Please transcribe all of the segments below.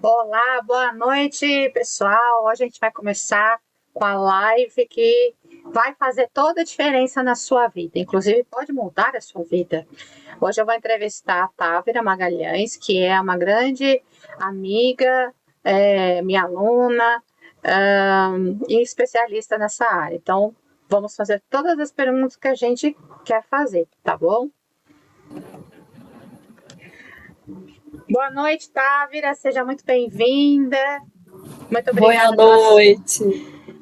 Olá, boa noite, pessoal. Hoje a gente vai começar com a live que vai fazer toda a diferença na sua vida, inclusive pode mudar a sua vida. Hoje eu vou entrevistar a Távira Magalhães, que é uma grande amiga, minha aluna, e especialista nessa área. Então, vamos fazer todas as perguntas que a gente quer fazer, tá bom? Boa noite, Távira, seja muito bem-vinda. Muito Boa obrigada pela noite.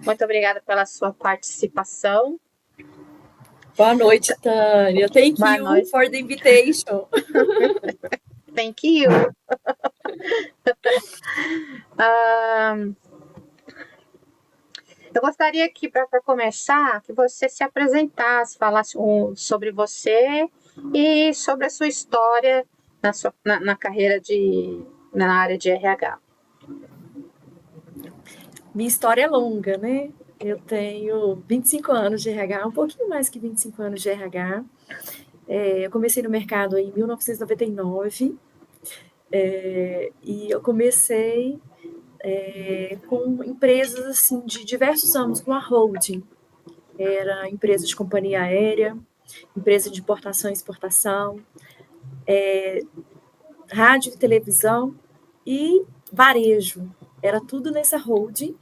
Muito obrigada pela sua participação. Boa noite, Tânia. Thank Boa you noite. for the invitation. Thank you. Eu gostaria que, para começar, que você se apresentasse, falasse sobre você e sobre a sua história na carreira na área de RH. Minha história é longa, né? Eu tenho 25 anos de RH, um pouquinho mais que 25 anos de RH. Eu comecei no mercado em 1999 e eu comecei com empresas assim de diversos anos, com a holding. Era empresa de companhia aérea, empresa de importação e exportação, rádio e televisão e varejo. Era tudo nessa holding.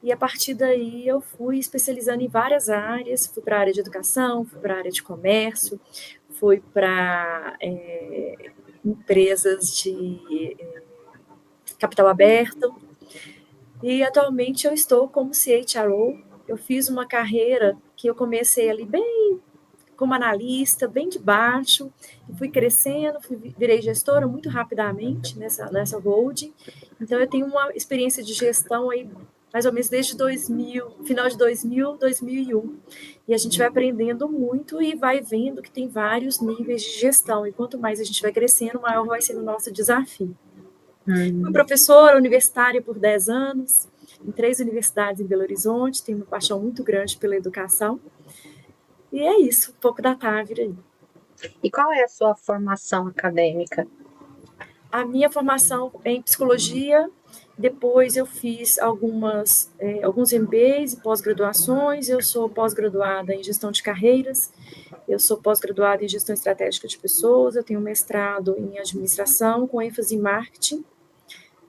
E a partir daí eu fui especializando em várias áreas, fui para a área de educação, fui para a área de comércio, fui para empresas de capital aberto. E atualmente eu estou como CHRO. Eu fiz uma carreira que eu comecei ali bem como analista, bem de baixo, e fui crescendo, virei gestora muito rapidamente nessa holding. Então, eu tenho uma experiência de gestão aí mais ou menos desde 2000, final de 2000, 2001. E a gente vai aprendendo muito e vai vendo que tem vários níveis de gestão. E quanto mais a gente vai crescendo, maior vai sendo o nosso desafio. Fui professora universitária por 10 anos, em 3 universidades em Belo Horizonte, tenho uma paixão muito grande pela educação. E é isso, um pouco da Távira aí. E qual é a sua formação acadêmica? A minha formação é em psicologia, depois eu fiz alguns MBAs e pós-graduações, eu sou pós-graduada em gestão de carreiras, eu sou pós-graduada em gestão estratégica de pessoas, eu tenho mestrado em administração com ênfase em marketing,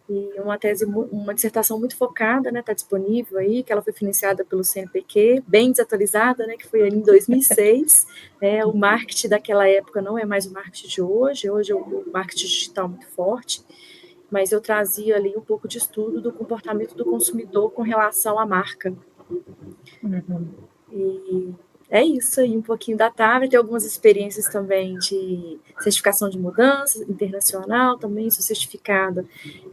e uma dissertação muito focada, né, está disponível aí, que ela foi financiada pelo CNPq, bem desatualizada, né, que foi ali em 2006. O marketing daquela época não é mais o marketing de hoje é o marketing digital muito forte, mas eu trazia ali um pouco de estudo do comportamento do consumidor com relação à marca. E é isso aí, um pouquinho da Távora. Tem algumas experiências também de certificação de mudança internacional, também sou certificada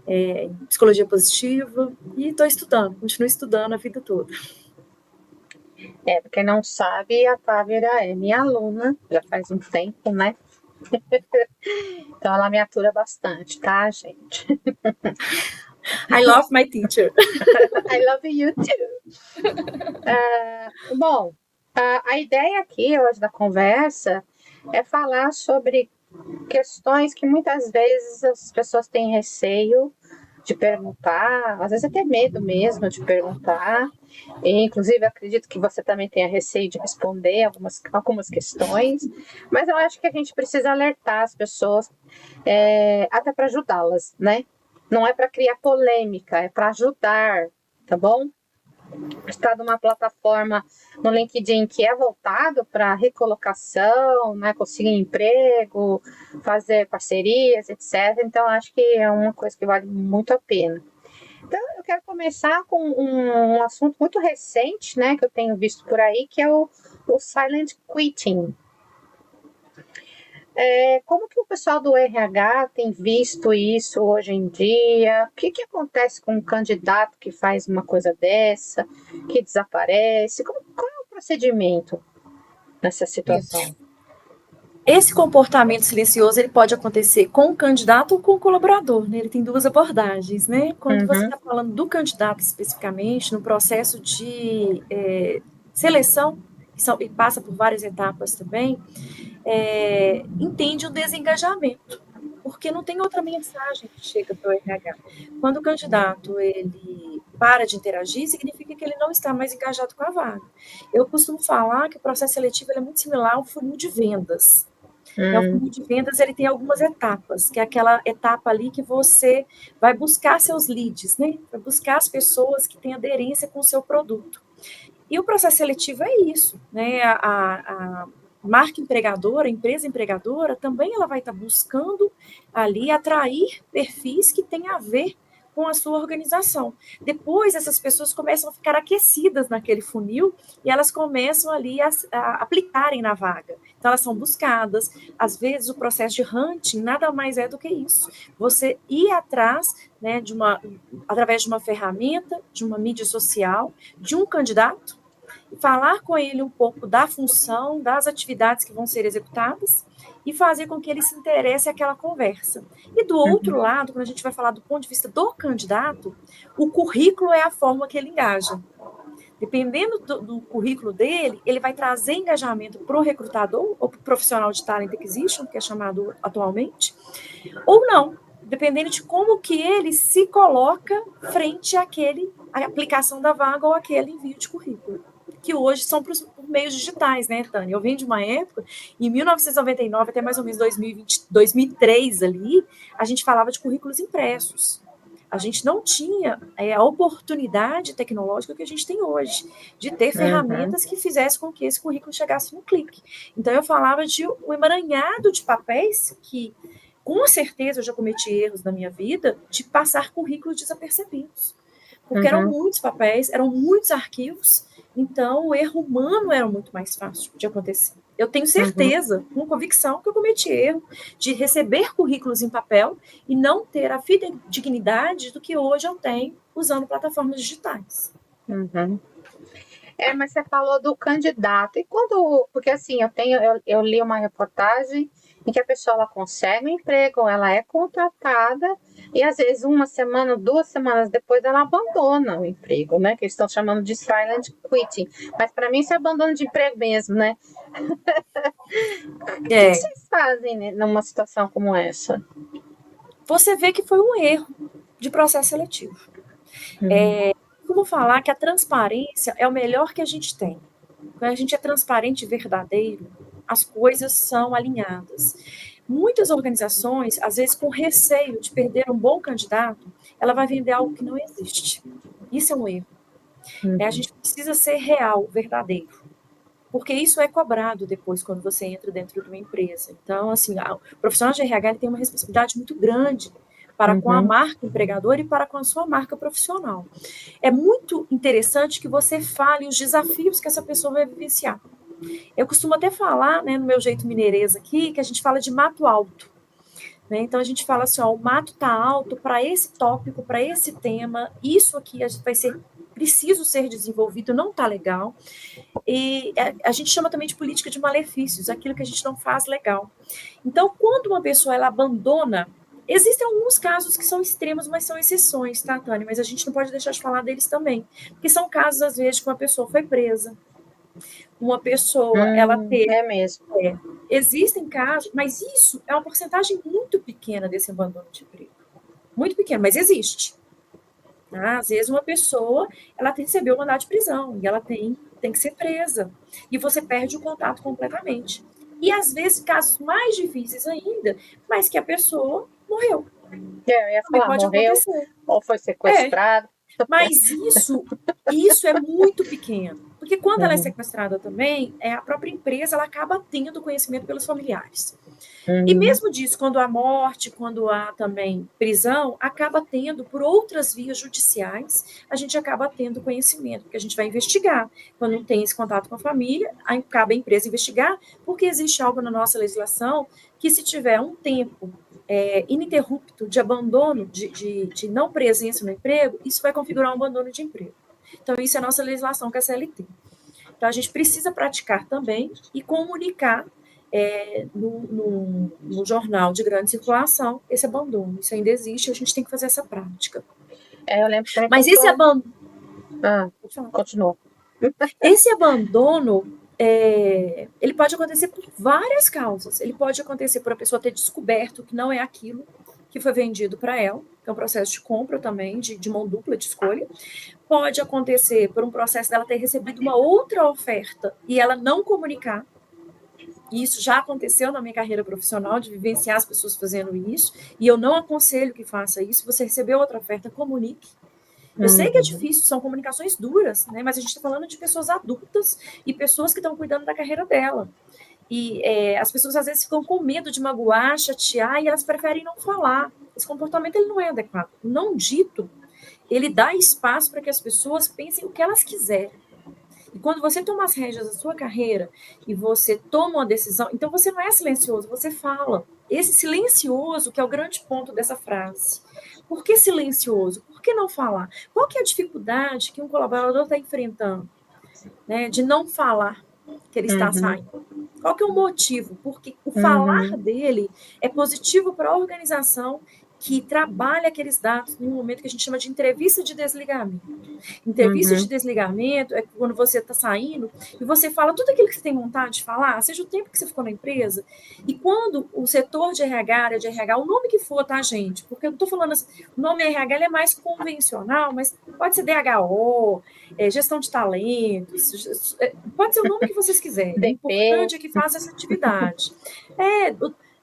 em psicologia positiva e estou estudando, continuo estudando a vida toda. Pra quem não sabe, a Távira é minha aluna, já faz um tempo, né? Então ela me atura bastante, tá, gente? I love my teacher. I love you too. Bom, a ideia aqui hoje da conversa é falar sobre questões que muitas vezes as pessoas têm receio de perguntar, às vezes até medo mesmo de perguntar. E, inclusive, acredito que você também tenha receio de responder algumas questões, mas eu acho que a gente precisa alertar as pessoas, até para ajudá-las, né? Não é para criar polêmica, é para ajudar, tá bom? Está numa plataforma no LinkedIn que é voltado para recolocação, né, conseguir emprego, fazer parcerias, etc. Então, acho que é uma coisa que vale muito a pena. Então, eu quero começar com um assunto muito recente, né, que eu tenho visto por aí, que é o silent quitting. Como que o pessoal do RH tem visto isso hoje em dia? O que acontece com um candidato que faz uma coisa dessa, que desaparece? Qual é o procedimento nessa situação? Esse comportamento silencioso ele pode acontecer com o candidato ou com o colaborador, né? Ele tem duas abordagens, né? Quando você está falando do candidato especificamente, no processo de seleção, e passa por várias etapas também, entende o desengajamento. porque não tem outra mensagem que chega para o RH. Quando o candidato ele para de interagir, significa que ele não está mais engajado com a vaga. Eu costumo falar que o processo seletivo é muito similar ao funil de vendas. O funil de vendas ele tem algumas etapas, que é aquela etapa ali que você vai buscar seus leads, né? Vai buscar as pessoas que têm aderência com o seu produto. E o processo seletivo é isso, né? A marca empregadora, a empresa empregadora, também ela vai estar buscando ali atrair perfis que têm a ver com a sua organização. Depois, essas pessoas começam a ficar aquecidas naquele funil e elas começam ali a aplicarem na vaga. Então, elas são buscadas. Às vezes, o processo de hunting nada mais é do que isso. Você ir atrás, né, através de uma ferramenta, de uma mídia social, de um candidato, falar com ele um pouco da função, das atividades que vão ser executadas e fazer com que ele se interesse àquela conversa. E do outro lado, quando a gente vai falar do ponto de vista do candidato, o currículo é a forma que ele engaja. Dependendo do currículo dele, ele vai trazer engajamento para o recrutador ou para o profissional de talent acquisition, que é chamado atualmente, ou não, dependendo de como que ele se coloca frente à aplicação da vaga ou aquele envio de currículo, que hoje são por meios digitais, né, Tânia? Eu venho de uma época, em 1999 até mais ou menos 2020, 2003 ali, a gente falava de currículos impressos. A gente não tinha a oportunidade tecnológica que a gente tem hoje, de ter ferramentas que fizessem com que esse currículo chegasse no clique. Então, eu falava de um emaranhado de papéis que, com certeza, eu já cometi erros na minha vida de passar currículos desapercebidos. Porque eram muitos papéis, eram muitos arquivos, então o erro humano era muito mais fácil de acontecer. Eu tenho certeza, com convicção, que eu cometi erro de receber currículos em papel e não ter a fidedignidade do que hoje eu tenho usando plataformas digitais. Mas você falou do candidato. E quando. Porque assim, eu li uma reportagem em que a pessoa ela consegue um emprego, ela é contratada, e às vezes 1 semana, 2 semanas depois ela abandona o emprego, né? Que eles estão chamando de silent quitting. Mas para mim isso é abandono de emprego mesmo, né? O que vocês fazem, né, numa situação como essa? Você vê que foi um erro de processo seletivo. Vou falar que a transparência é o melhor que a gente tem. Quando a gente é transparente e verdadeiro, as coisas são alinhadas. Muitas organizações, às vezes com receio de perder um bom candidato, ela vai vender algo que não existe. Isso é um erro. A gente precisa ser real, verdadeiro. Porque isso é cobrado depois quando você entra dentro de uma empresa. Então, assim, o profissional de RH tem uma responsabilidade muito grande para com a marca empregadora e para com a sua marca profissional. É muito interessante que você fale os desafios que essa pessoa vai vivenciar. Eu costumo até falar, né, no meu jeito mineirês aqui, que a gente fala de mato alto. Né? Então, a gente fala assim, ó, o mato está alto para esse tópico, para esse tema, isso aqui vai ser preciso ser desenvolvido, não está legal. E a gente chama também de política de malefícios, aquilo que a gente não faz legal. Então, quando uma pessoa ela abandona, existem alguns casos que são extremos, mas são exceções, tá, Tânia? Mas a gente não pode deixar de falar deles também, porque são casos, às vezes, que uma pessoa foi presa, uma pessoa, ela teve... É mesmo. Existem casos, mas isso é uma porcentagem muito pequena desse abandono de emprego. Muito pequena, mas existe. Tá? Às vezes uma pessoa, ela recebeu um mandado de prisão e ela tem que ser presa. E você perde o contato completamente. E às vezes casos mais difíceis ainda, mas que a pessoa morreu. Eu ia falar, pode morreu, acontecer. ou foi sequestrado. Mas isso é muito pequeno. Porque quando ela é sequestrada também, a própria empresa ela acaba tendo conhecimento pelos familiares. E mesmo disso, quando há morte, quando há também prisão, acaba tendo, por outras vias judiciais, a gente acaba tendo conhecimento, porque a gente vai investigar. Quando não tem esse contato com a família, cabe a empresa investigar, porque existe algo na nossa legislação que se tiver um tempo ininterrupto de abandono, de não presença no emprego, isso vai configurar um abandono de emprego. Então, isso é a nossa legislação, que é a CLT. Então, a gente precisa praticar também e comunicar no jornal de grande circulação esse abandono. Isso ainda existe, a gente tem que fazer essa prática. Eu lembro Mas esse abandono... continua. Esse abandono, ele pode acontecer por várias causas. Ele pode acontecer por a pessoa ter descoberto que não é aquilo que foi vendido para ela, que é um processo de compra também, de mão dupla, de escolha. Pode acontecer por um processo dela ter recebido uma outra oferta e ela não comunicar. E isso já aconteceu na minha carreira profissional, de vivenciar as pessoas fazendo isso, e eu não aconselho que faça isso. Se você recebeu outra oferta, comunique. Eu sei que é difícil, são comunicações duras, né? Mas a gente está falando de pessoas adultas e pessoas que estão cuidando da carreira dela. E as pessoas às vezes ficam com medo de magoar, chatear, e elas preferem não falar. Esse comportamento ele não é adequado. O não dito, ele dá espaço para que as pessoas pensem o que elas quiserem. E quando você toma as rédeas da sua carreira e você toma uma decisão, então você não é silencioso, você fala. Esse silencioso que é o grande ponto dessa frase. Por que silencioso? Por que não falar? Qual que é a dificuldade que um colaborador está enfrentando, né, de não falar que ele está saindo? Qual que é o motivo? Porque o falar dele é positivo para a organização que trabalha aqueles dados no momento que a gente chama de entrevista de desligamento. Entrevista de desligamento é quando você está saindo e você fala tudo aquilo que você tem vontade de falar, seja o tempo que você ficou na empresa, e quando o setor de RH, área de RH, o nome que for, tá, gente? Porque eu não estou falando assim, o nome RH ele é mais convencional, mas pode ser DHO, gestão de talentos, pode ser o nome que vocês quiserem. O importante é que faça essa atividade.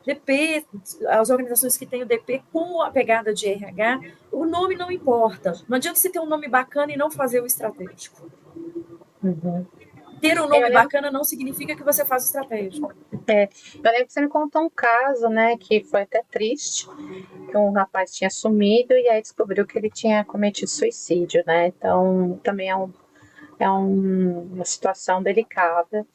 O DP, as organizações que têm o DP com a pegada de RH, o nome não importa. Não adianta você ter um nome bacana e não fazer o estratégico. Ter um nome bacana não significa que você faz o estratégico. Eu lembro que você me contou um caso, né, que foi até triste, que um rapaz tinha sumido e aí descobriu que ele tinha cometido suicídio, né? Então, também é uma situação delicada.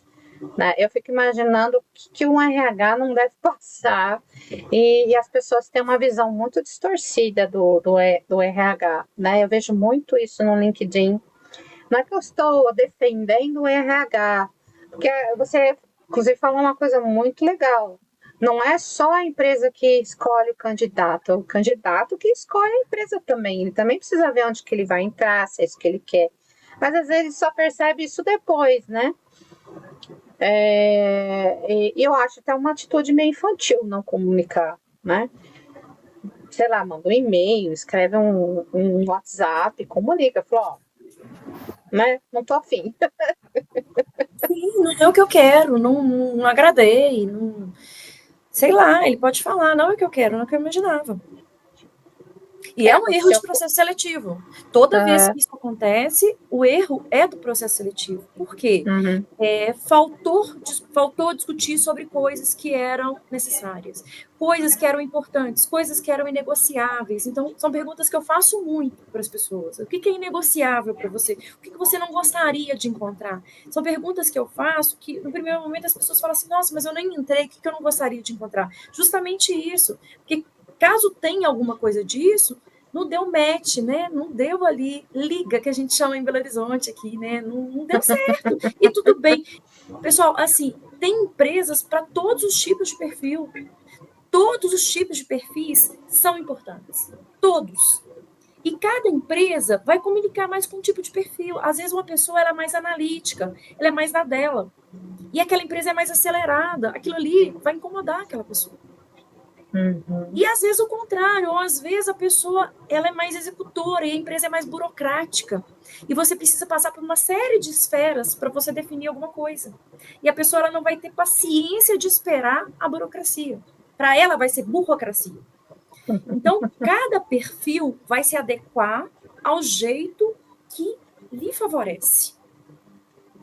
Né? Eu fico imaginando o que um RH não deve passar e as pessoas têm uma visão muito distorcida do RH. Né? Eu vejo muito isso no LinkedIn. Não é que eu estou defendendo o RH, porque você, inclusive, falou uma coisa muito legal. Não é só a empresa que escolhe o candidato que escolhe a empresa também. Ele também precisa ver onde que ele vai entrar, se é isso que ele quer. Mas às vezes só percebe isso depois, né? Eu acho até uma atitude meio infantil não comunicar, né? Sei lá, manda um e-mail, escreve um WhatsApp, comunica, fala, né? Não tô afim. Sim, não é o que eu quero, não agradei, não... sei lá, ele pode falar, não é o que eu quero, não é o que eu imaginava. E é um erro de processo seletivo. Toda vez que isso acontece, o erro é do processo seletivo. Por quê? Faltou discutir sobre coisas que eram necessárias, coisas que eram importantes, coisas que eram inegociáveis. Então, são perguntas que eu faço muito para as pessoas. O que é inegociável para você? O que você não gostaria de encontrar? São perguntas que eu faço que, no primeiro momento, as pessoas falam assim, nossa, mas eu nem entrei, o que eu não gostaria de encontrar? Justamente isso. Porque caso tenha alguma coisa disso, não deu match, né? Não deu ali liga, que a gente chama em Belo Horizonte aqui, né? Não deu certo. E tudo bem. Pessoal, assim, tem empresas para todos os tipos de perfil. Todos os tipos de perfis são importantes. Todos. E cada empresa vai comunicar mais com um tipo de perfil. Às vezes uma pessoa ela é mais analítica, ela é mais na dela. E aquela empresa é mais acelerada. Aquilo ali vai incomodar aquela pessoa. E às vezes o contrário, ou às vezes a pessoa ela é mais executora e a empresa é mais burocrática. E você precisa passar por uma série de esferas para você definir alguma coisa. E a pessoa ela não vai ter paciência de esperar a burocracia. Para ela vai ser burocracia. Então, cada perfil vai se adequar ao jeito que lhe favorece.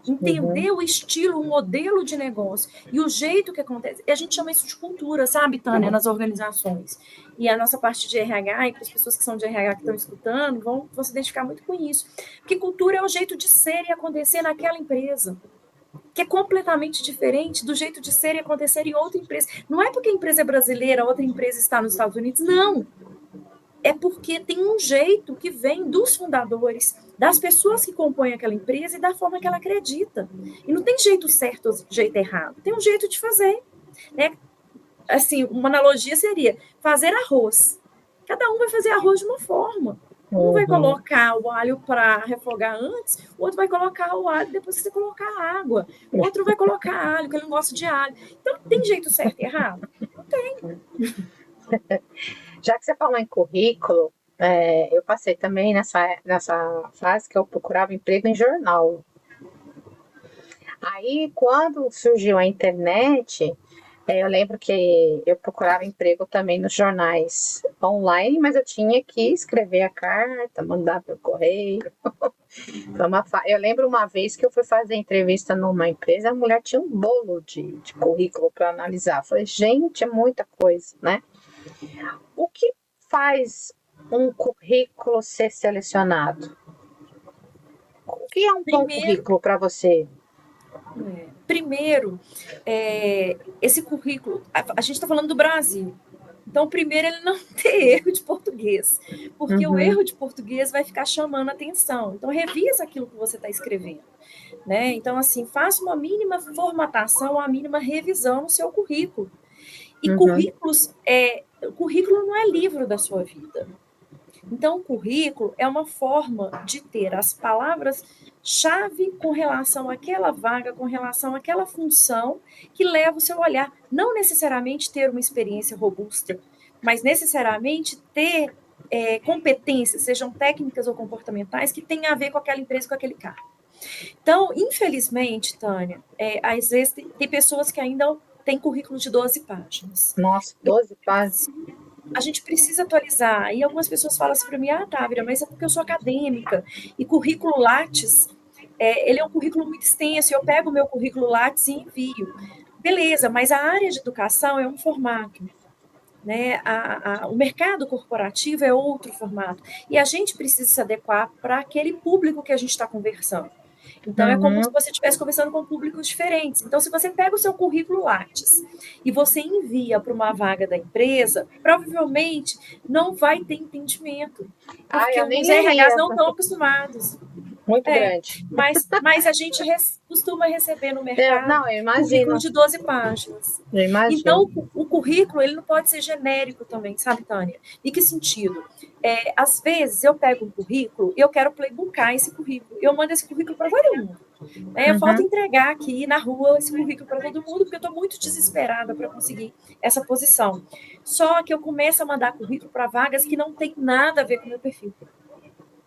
Entender o estilo, o modelo de negócio e o jeito que acontece. E a gente chama isso de cultura, sabe, Tânia, nas organizações. E a nossa parte de RH, e para as pessoas que são de RH que estão escutando, vão se identificar muito com isso. Porque cultura é o jeito de ser e acontecer naquela empresa, que é completamente diferente do jeito de ser e acontecer em outra empresa. Não é porque a empresa é brasileira, a outra empresa está nos Estados Unidos, não. É porque tem um jeito que vem dos fundadores, das pessoas que compõem aquela empresa e da forma que ela acredita. E não tem jeito certo ou jeito errado, tem um jeito de fazer. Né? Assim, uma analogia seria fazer arroz. Cada um vai fazer arroz de uma forma. Um vai Uhum. colocar o alho para refogar antes, o outro vai colocar o alho depois que você colocar a água. O outro vai colocar alho, que ele não gosta de alho. Então, tem jeito certo e errado? Já que você falou em currículo, eu passei também nessa fase que eu procurava emprego em jornal. Aí, quando surgiu a internet, eu lembro que eu procurava emprego também nos jornais online, mas eu tinha que escrever a carta, mandar pelo correio. Eu lembro uma vez que eu fui fazer entrevista numa empresa, a mulher tinha um bolo de currículo para analisar. Eu falei, gente, é muita coisa, né? O que faz um currículo ser selecionado? O que é um bom Primeiro, currículo para você? primeiro esse currículo, a gente está falando do Brasil. Então, primeiro, ele não ter erro de português, porque o Uhum, erro de português vai ficar chamando a atenção. Então, revisa aquilo que você está escrevendo. Né? Então, assim, faça uma mínima formatação, uma mínima revisão no seu currículo. E uhum, currículo não é livro da sua vida. Então, o currículo é uma forma de ter as palavras-chave com relação àquela vaga, com relação àquela função, que leva o seu olhar. Não necessariamente ter uma experiência robusta, mas necessariamente ter competências, sejam técnicas ou comportamentais, que tenham a ver com aquela empresa, com aquele cargo. Então, infelizmente, Tânia, às vezes tem pessoas que ainda têm currículo de 12 páginas. nossa, 12 páginas. A gente precisa atualizar. E algumas pessoas falam assim para mim, Távira, mas é porque eu sou acadêmica. E currículo Lattes, ele é um currículo muito extenso. Eu pego o meu currículo Lattes e envio. Beleza, mas a área de educação é um formato. Né? O mercado corporativo é outro formato. E a gente precisa se adequar para aquele público que a gente está conversando. Então, é como se Uhum, você estivesse conversando com públicos diferentes. Então, se você pega o seu currículo Lattes e você envia para uma vaga da empresa, provavelmente não vai ter entendimento, ah, porque eu nem os RHs leria, não estão acostumados. muito É, grande. mas a gente costuma receber no mercado Não, eu currículo imagino, de 12 páginas. eu imagino. Então, o currículo ele não pode ser genérico também, sabe, Tânia? Em que sentido? Às vezes eu pego um currículo e eu quero playboocar esse currículo. Eu mando esse currículo para todo mundo. Eu falta Uhum, entregar aqui na rua esse currículo para todo mundo, porque eu estou muito desesperada para conseguir essa posição. Só que eu começo a mandar currículo para vagas que não tem nada a ver com o meu perfil.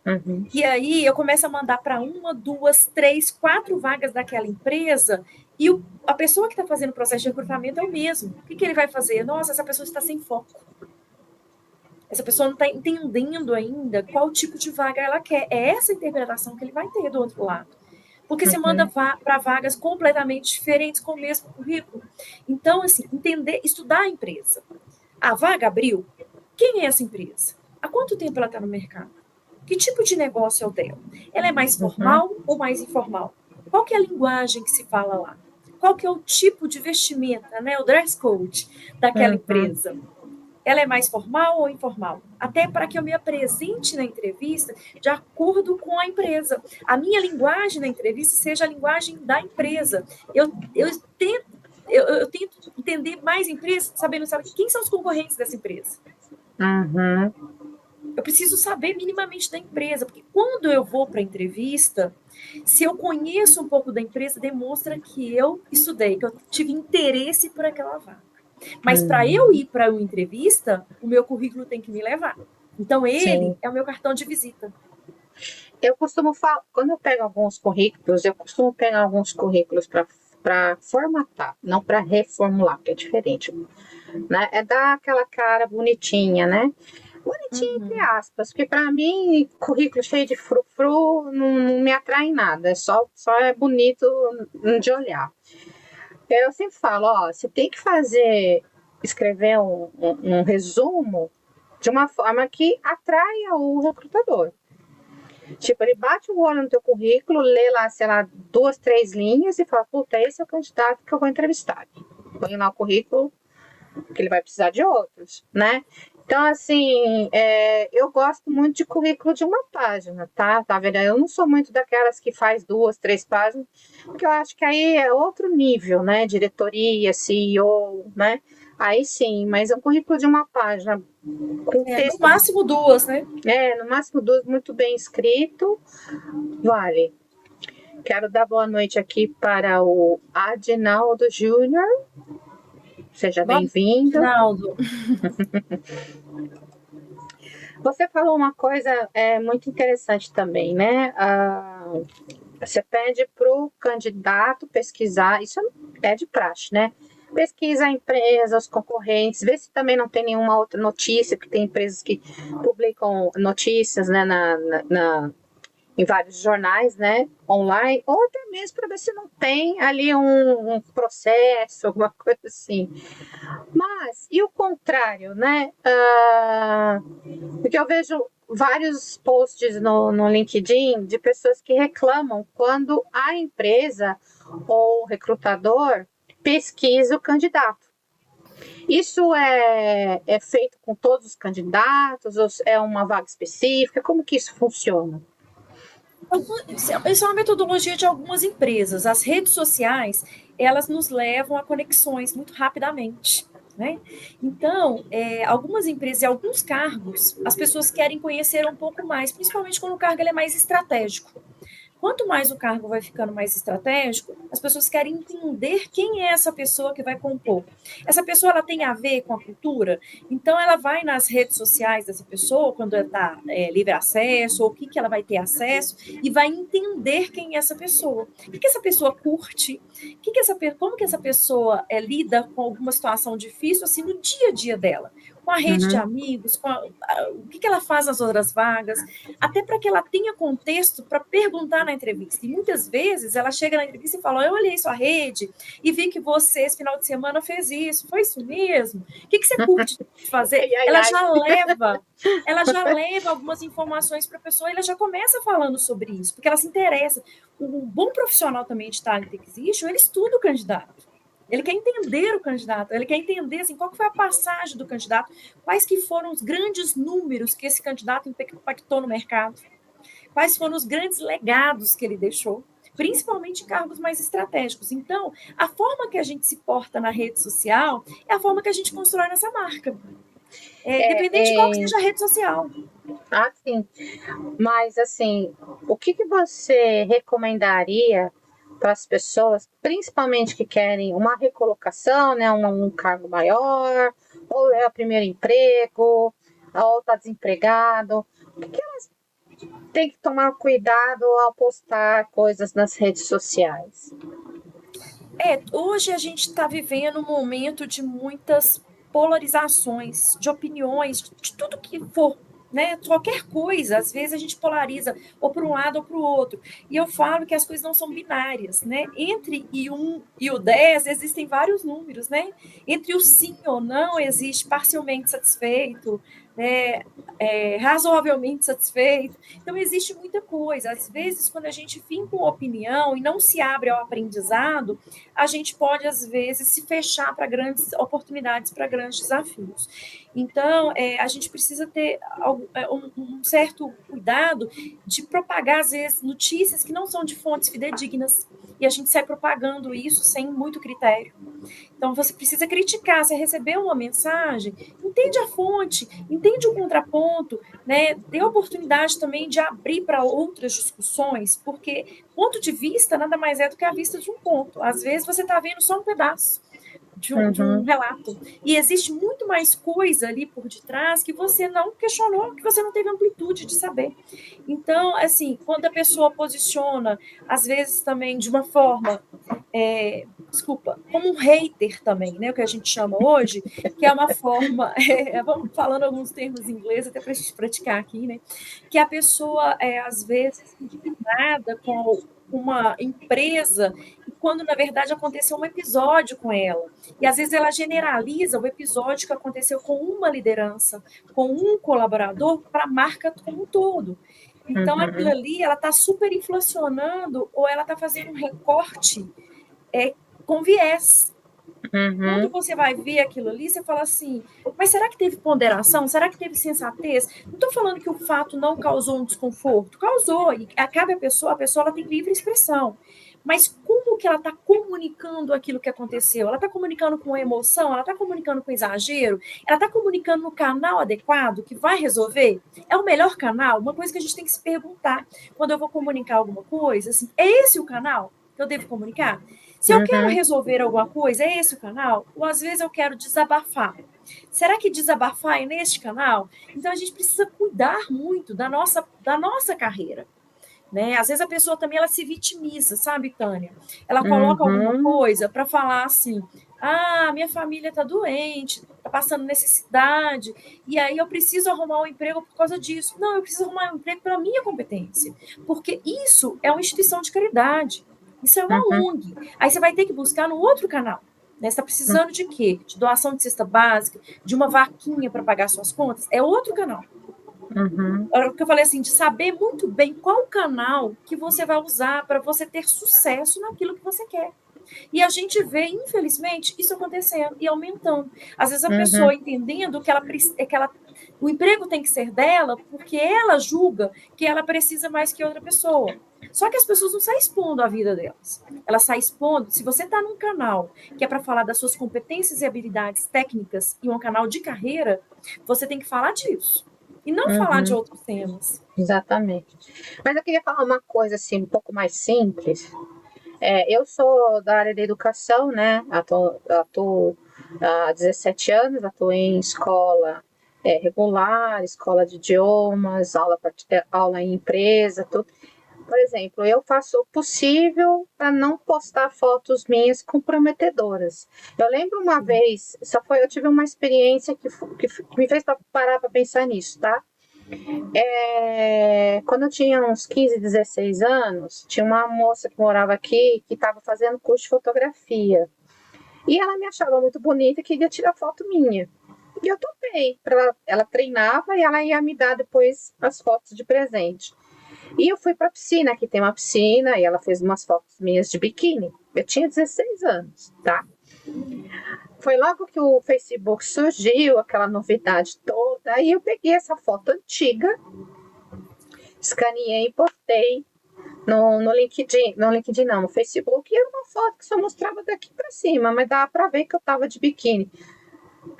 uhum. E aí eu começo a mandar para uma, duas, três, quatro vagas daquela empresa e a pessoa que está fazendo o processo de recrutamento é o mesmo. O que ele vai fazer? Nossa, essa pessoa está sem foco. Essa pessoa não está entendendo ainda qual tipo de vaga ela quer. É essa interpretação que ele vai ter do outro lado. Porque você manda Uhum. para vagas completamente diferentes com o mesmo currículo. Então, assim, entender, estudar a empresa. A vaga abriu. Quem é essa empresa? Há quanto tempo ela está no mercado? Que tipo de negócio é o dela? Ela é mais Uhum. formal ou mais informal? Qual que é a linguagem que se fala lá? Qual que é o tipo de vestimenta, né, o dress code daquela Uhum. empresa? Ela é mais formal ou informal? Até para que eu me apresente na entrevista de acordo com a empresa. A minha linguagem na entrevista seja a linguagem da empresa. Eu tento entender mais empresas, sabendo sabe, quem são os concorrentes dessa empresa. Uhum. Eu preciso saber minimamente da empresa, porque quando eu vou para a entrevista, se eu conheço um pouco da empresa, demonstra que eu estudei, que eu tive interesse por aquela vaga. Mas para eu Uhum. ir para uma entrevista, o meu currículo tem que me levar. Então ele Sim. é o meu cartão de visita. Eu costumo falar, quando eu pego alguns currículos, eu costumo pegar alguns currículos para formatar, não para reformular, que é diferente, né? É dar aquela cara bonitinha, né? Bonitinha entre Uhum. aspas, porque para mim currículo cheio de frufru não me atrai em nada, só é bonito de olhar. Eu sempre falo, ó, você tem que escrever um resumo de uma forma que atraia o recrutador. Tipo, ele bate o olho no teu currículo, lê lá, sei lá, duas, três linhas e fala, puta, esse é o candidato que eu vou entrevistar. Põe lá o currículo, que ele vai precisar de outros, né? Então, assim, eu gosto muito de currículo de uma página, tá? Tá vendo? Eu não sou muito daquelas que faz duas, três páginas, porque eu acho que aí é outro nível, né? Diretoria, CEO, né? Aí sim, mas é um currículo de uma página com No texto, máximo 2, né? no máximo duas, muito bem escrito, vale. Quero dar boa noite aqui para o Adinaldo Júnior. Seja Boa noite, bem-vindo. Naldo. Você falou uma coisa muito interessante também, né? Você pede para o candidato pesquisar, isso é de praxe, né? Pesquisa a empresa, os concorrentes, vê se também não tem nenhuma outra notícia, porque tem empresas que publicam notícias, né, em vários jornais, né, online, ou até mesmo para ver se não tem ali um processo, alguma coisa assim. Mas, e o contrário, né? Porque eu vejo vários posts no LinkedIn de pessoas que reclamam quando a empresa ou o recrutador pesquisa o candidato. Isso é feito com todos os candidatos? Ou é uma vaga específica? Como que isso funciona? Isso é uma metodologia de algumas empresas. As redes sociais, elas nos levam a conexões muito rapidamente. Né? Então, algumas empresas e alguns cargos, as pessoas querem conhecer um pouco mais, principalmente quando o cargo ele é mais estratégico. Quanto mais o cargo vai ficando mais estratégico, as pessoas querem entender quem é essa pessoa que vai compor. Essa pessoa ela tem a ver com a cultura, então ela vai nas redes sociais dessa pessoa, quando ela está livre acesso, ou o que ela vai ter acesso, e vai entender quem é essa pessoa. O que essa pessoa curte, como que essa pessoa lida com alguma situação difícil assim no dia a dia dela, com a rede de amigos, o que ela faz nas outras vagas, até para que ela tenha contexto para perguntar na entrevista. E muitas vezes ela chega na entrevista e fala: eu olhei sua rede e vi que você esse final de semana fez isso, foi isso mesmo? O que você curte fazer? Ai, ai, Ela ai. já leva algumas informações para a pessoa e ela já começa falando sobre isso, porque ela se interessa. O bom profissional também de talent acquisition, ele estuda o candidato. Ele quer entender o candidato, ele quer entender assim, qual foi a passagem do candidato, quais que foram os grandes números que esse candidato impactou no mercado, quais foram os grandes legados que ele deixou, principalmente em cargos mais estratégicos. Então, a forma que a gente se porta na rede social é a forma que a gente constrói nossa marca, independente de qual que seja a rede social. Ah, sim. Mas, assim, o que você recomendaria para as pessoas, principalmente que querem uma recolocação, né, um cargo maior, ou é o primeiro emprego, ou está desempregado? O que elas têm que tomar cuidado ao postar coisas nas redes sociais? Hoje a gente está vivendo um momento de muitas polarizações, de opiniões, de tudo que for, né? Qualquer coisa, às vezes a gente polariza ou para um lado ou para o outro. E eu falo que as coisas não são binárias, né? Entre o 1 e o 10 existem vários números, né? Entre o sim ou não existe parcialmente satisfeito, né? Razoavelmente satisfeito. Então existe muita coisa. Às vezes, quando a gente fica com opinião e não se abre ao aprendizado, a gente pode, às vezes, se fechar para grandes oportunidades, para grandes desafios. Então, a gente precisa ter um certo cuidado de propagar, às vezes, notícias que não são de fontes fidedignas. E a gente sai propagando isso sem muito critério. Então, você precisa criticar. Você recebeu uma mensagem, entende a fonte, entende o contraponto, né? Dê oportunidade também de abrir para outras discussões, porque ponto de vista nada mais é do que a vista de um ponto. Às vezes você está vendo só um pedaço de um relato. E existe muito mais coisa ali por detrás que você não questionou, que você não teve amplitude de saber. Então, assim, quando a pessoa posiciona, às vezes também de uma forma como um hater também, né? O que a gente chama hoje, que é uma forma, vamos falando alguns termos em inglês até para a gente praticar aqui, né? Que a pessoa é às vezes indignada com uma empresa quando na verdade aconteceu um episódio com ela. E às vezes ela generaliza o episódio que aconteceu com uma liderança, com um colaborador para a marca como um todo. Então aquilo ali ela está super inflacionando ou ela está fazendo um recorte com viés. Quando você vai ver aquilo ali, você fala assim, mas será que teve ponderação? Será que teve sensatez? Não estou falando que o fato não causou um desconforto. Causou, e cabe à pessoa ela tem livre expressão. mas como que ela está comunicando aquilo que aconteceu? Ela está comunicando com emoção? Ela está comunicando com exagero? Ela está comunicando no canal adequado que vai resolver? É o melhor canal? Uma coisa que a gente tem que se perguntar quando eu vou comunicar alguma coisa, assim, é esse o canal que eu devo comunicar? Se eu quero Uhum. resolver alguma coisa, é esse o canal? Ou às vezes eu quero desabafar? Será que desabafar é neste canal? Então a gente precisa cuidar muito da nossa carreira. Né? Às vezes a pessoa também ela se vitimiza, sabe, Tânia? Ela coloca alguma Uhum. coisa para falar assim: ah, minha família está doente, está passando necessidade, e aí eu preciso arrumar um emprego por causa disso. Não, eu preciso arrumar um emprego pela minha competência, porque isso é uma instituição de caridade, isso é uma Uhum. ONG. Aí você vai ter que buscar no outro canal. Né? Você está precisando de quê? De doação de cesta básica, de uma vaquinha para pagar suas contas? É outro canal. Uhum. Que eu falei assim, de saber muito bem qual canal que você vai usar para você ter sucesso naquilo que você quer. E a gente vê, infelizmente, isso acontecendo e aumentando. Às vezes a Uhum. pessoa entendendo o emprego tem que ser dela porque ela julga que ela precisa mais que outra pessoa. Só que as pessoas não saem expondo a vida delas. Elas saem expondo. Se você está num canal que é para falar das suas competências e habilidades técnicas e um canal de carreira, você tem que falar disso. E não falar de Uhum. outros temas. Exatamente. Mas eu queria falar uma coisa assim, um pouco mais simples. Eu sou da área da educação, né? Atuo há 17 anos, atuo em escola regular, escola de idiomas, aula em empresa, tudo. Por exemplo, eu faço o possível para não postar fotos minhas comprometedoras. Eu lembro uma vez, eu tive uma experiência que me fez parar para pensar nisso, tá? Quando eu tinha uns 15, 16 anos, tinha uma moça que morava aqui que estava fazendo curso de fotografia. E ela me achava muito bonita e queria tirar foto minha. E eu topei. Ela treinava e ela ia me dar depois as fotos de presente. E eu fui para a piscina, aqui tem uma piscina, e ela fez umas fotos minhas de biquíni. Eu tinha 16 anos, tá? Foi logo que o Facebook surgiu, aquela novidade toda. Aí eu peguei essa foto antiga, escaneei e postei no LinkedIn, no Facebook, e era uma foto que só mostrava daqui para cima, mas dava para ver que eu tava de biquíni.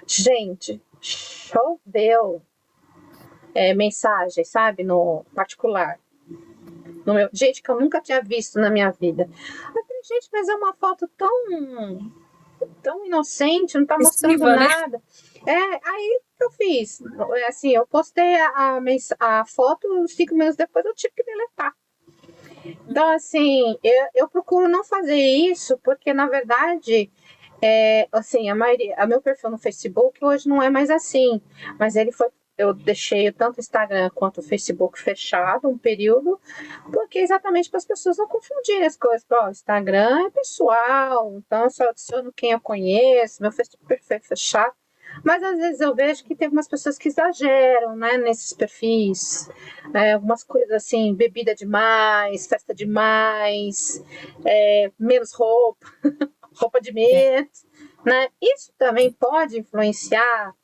Gente, choveu mensagem, sabe, no particular. Gente, que eu nunca tinha visto na minha vida. Eu falei, gente, mas é uma foto tão inocente, não tá mostrando Excessiva, né? nada. Aí que eu fiz, assim, eu postei a foto, 5 minutos depois eu tive que deletar. Então, assim, eu procuro não fazer isso, porque, na verdade, assim, a meu perfil no Facebook hoje não é mais assim, mas eu deixei tanto o Instagram quanto o Facebook fechado um período, porque exatamente para as pessoas não confundirem as coisas. O Instagram é pessoal, então eu só adiciono quem eu conheço, meu perfil é fechado. Mas às vezes eu vejo que tem algumas pessoas que exageram, né, nesses perfis. Algumas coisas assim, bebida demais, festa demais, menos roupa de menos, né? Isso também pode influenciar.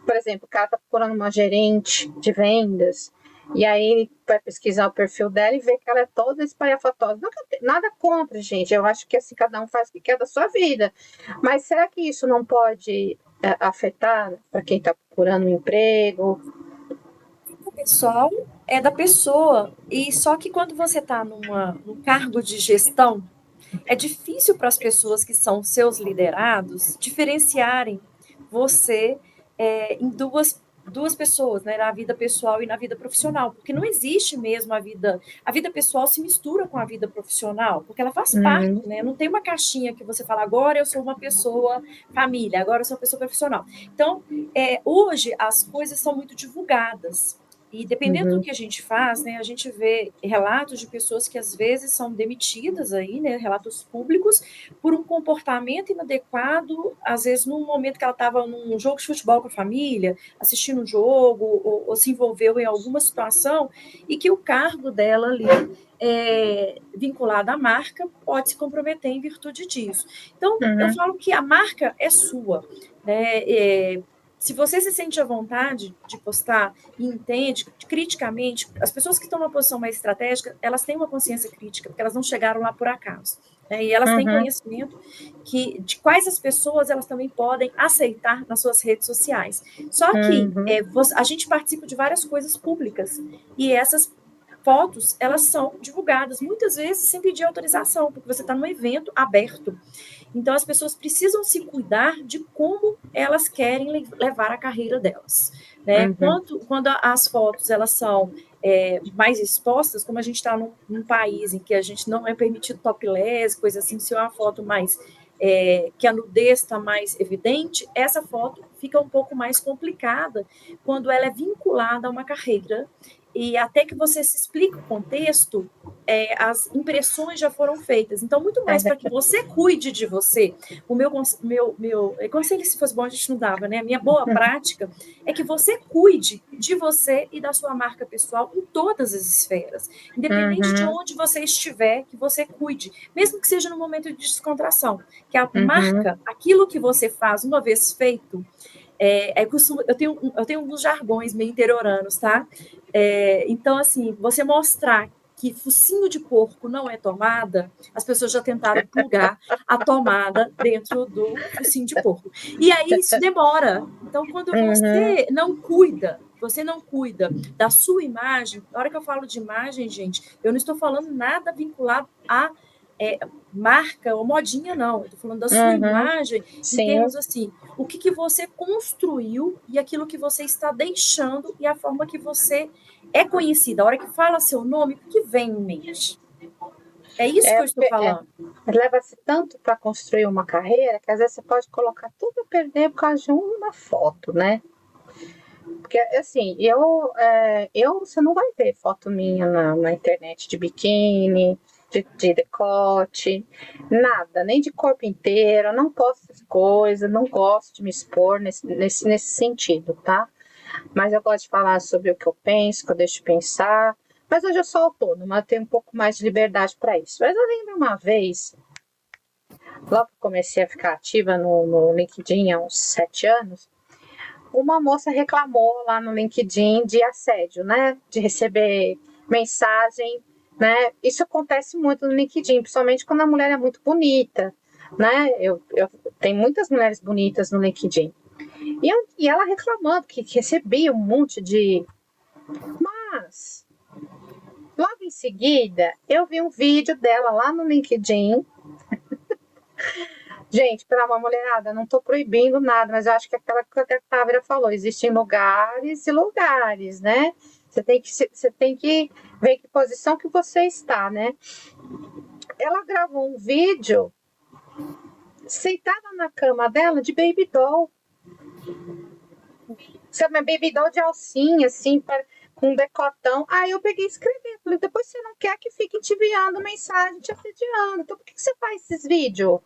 Por exemplo, o cara está procurando uma gerente de vendas, e aí ele vai pesquisar o perfil dela e vê que ela é toda espalhafatosa. Nada contra, gente. Eu acho que assim, cada um faz o que quer da sua vida. Mas será que isso não pode afetar para quem está procurando um emprego? O pessoal é da pessoa. E só que quando você está num cargo de gestão, é difícil para as pessoas que são seus liderados diferenciarem você em duas pessoas, né, na vida pessoal e na vida profissional, porque não existe mesmo a vida pessoal se mistura com a vida profissional, porque ela faz parte, né, não tem uma caixinha que você fala, agora eu sou uma pessoa família, agora eu sou uma pessoa profissional. Então, hoje as coisas são muito divulgadas, e dependendo do Uhum. que a gente faz, né, a gente vê relatos de pessoas que às vezes são demitidas aí, né, relatos públicos, por um comportamento inadequado, às vezes num momento que ela estava num jogo de futebol com a família, assistindo um jogo, ou se envolveu em alguma situação, e que o cargo dela ali, vinculado à marca, pode se comprometer em virtude disso. Então, eu Uhum. falo que a marca é sua, né? se você se sente à vontade de postar e entende criticamente, as pessoas que estão numa posição mais estratégica, elas têm uma consciência crítica, porque elas não chegaram lá por acaso. Né? E elas têm conhecimento de quais as pessoas elas também podem aceitar nas suas redes sociais. Só que a gente participa de várias coisas públicas, e essas fotos, elas são divulgadas, muitas vezes sem pedir autorização, porque você está num evento aberto. Então, as pessoas precisam se cuidar de como elas querem levar a carreira delas. Né? Quando as fotos elas são mais expostas, como a gente está num país em que a gente não é permitido topless, coisa assim, se é uma foto mais que a nudez está mais evidente, essa foto fica um pouco mais complicada quando ela é vinculada a uma carreira. E até que você se explique o contexto, as impressões já foram feitas. Então, muito mais para que você cuide de você. O meu conselho, se fosse bom, a gente não dava, né? A minha boa prática é que você cuide de você e da sua marca pessoal em todas as esferas. Independente de onde você estiver, que você cuide. Mesmo que seja no momento de descontração. Que a marca, aquilo que você faz uma vez feito, eu tenho alguns jargões meio interioranos, tá? Então, assim, você mostrar que focinho de porco não é tomada, as pessoas já tentaram plugar a tomada dentro do focinho de porco. E aí isso demora. Então, quando você não cuida da sua imagem, na hora que eu falo de imagem, gente, eu não estou falando nada vinculado a marca ou modinha, não. Eu estou falando da sua imagem em termos assim, o que você construiu e aquilo que você está deixando e a forma que você é conhecida. A hora que fala seu nome, o que vem em mente? É isso que eu estou falando. Leva-se tanto para construir uma carreira que às vezes você pode colocar tudo a perder por causa de uma foto, né? Porque, assim, você não vai ver foto minha na internet de biquíni, de decote, nada, nem de corpo inteiro, eu não posto essas coisas, não gosto de me expor nesse sentido, tá? Mas eu gosto de falar sobre o que eu penso, que eu deixo de pensar, mas hoje eu sou autônoma, eu tenho um pouco mais de liberdade para isso. Mas eu lembro uma vez, logo que comecei a ficar ativa no LinkedIn há uns 7 anos, uma moça reclamou lá no LinkedIn de assédio, né? De receber mensagem, né? Isso acontece muito no LinkedIn, principalmente quando a mulher é muito bonita, né? Eu tenho muitas mulheres bonitas no LinkedIn. E ela reclamando que recebia um monte de... Mas, logo em seguida, eu vi um vídeo dela lá no LinkedIn. Gente, pela uma mulherada, não estou proibindo nada, mas eu acho que aquela que a Távira falou, existem lugares e lugares, né? Você tem que ver que posição que você está, né? Ela gravou um vídeo sentada na cama dela de baby doll. Sabe, baby doll de alcinha, assim, com um decotão. Aí eu peguei e escrevi. Falei, depois você não quer que fiquem te enviando mensagem, te assediando. Então por que você faz esses vídeos?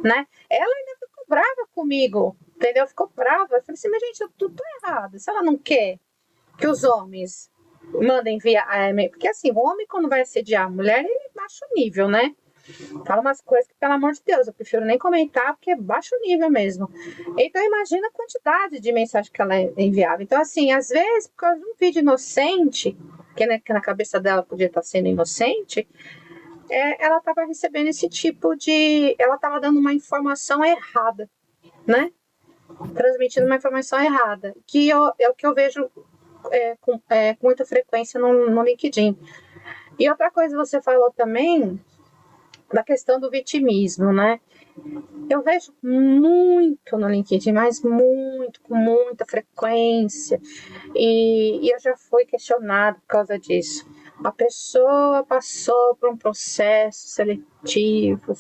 Né? Ela ainda ficou brava comigo, entendeu? Ficou brava. Eu falei assim, mas gente, eu tô errada. Se ela não quer que os homens mandem enviar... Porque assim, o homem quando vai assediar a mulher, ele baixa o nível, né? Fala umas coisas que, pelo amor de Deus, eu prefiro nem comentar, porque é baixo nível mesmo. Então, imagina a quantidade de mensagem que ela enviava. Então, assim, às vezes, por causa de um vídeo inocente, que na cabeça dela podia estar sendo inocente, ela estava recebendo esse tipo de... Ela estava dando uma informação errada, né? Transmitindo uma informação errada, que é o que eu vejo com muita frequência no LinkedIn. E outra coisa você falou também da questão do vitimismo, né? Eu vejo muito no LinkedIn, mas muito, com muita frequência, e eu já fui questionado por causa disso. A pessoa passou por um processo seletivo,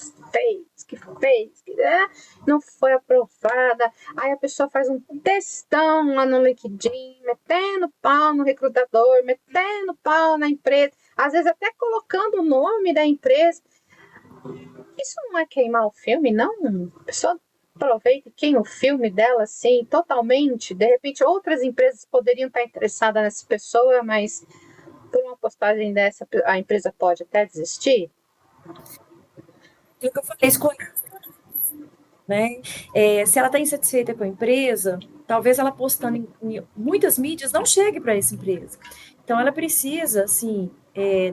não foi aprovada, aí a pessoa faz um textão lá no LinkedIn, metendo pau no recrutador, metendo pau na empresa, às vezes até colocando o nome da empresa. Isso não é queimar o filme, não? A pessoa aproveita e queima o filme dela, assim, totalmente. De repente, outras empresas poderiam estar interessadas nessa pessoa, mas por uma postagem dessa, a empresa pode até desistir? Eu falei isso com né? Se ela está insatisfeita com a empresa, talvez ela postando em muitas mídias não chegue para essa empresa. Então, ela precisa, assim,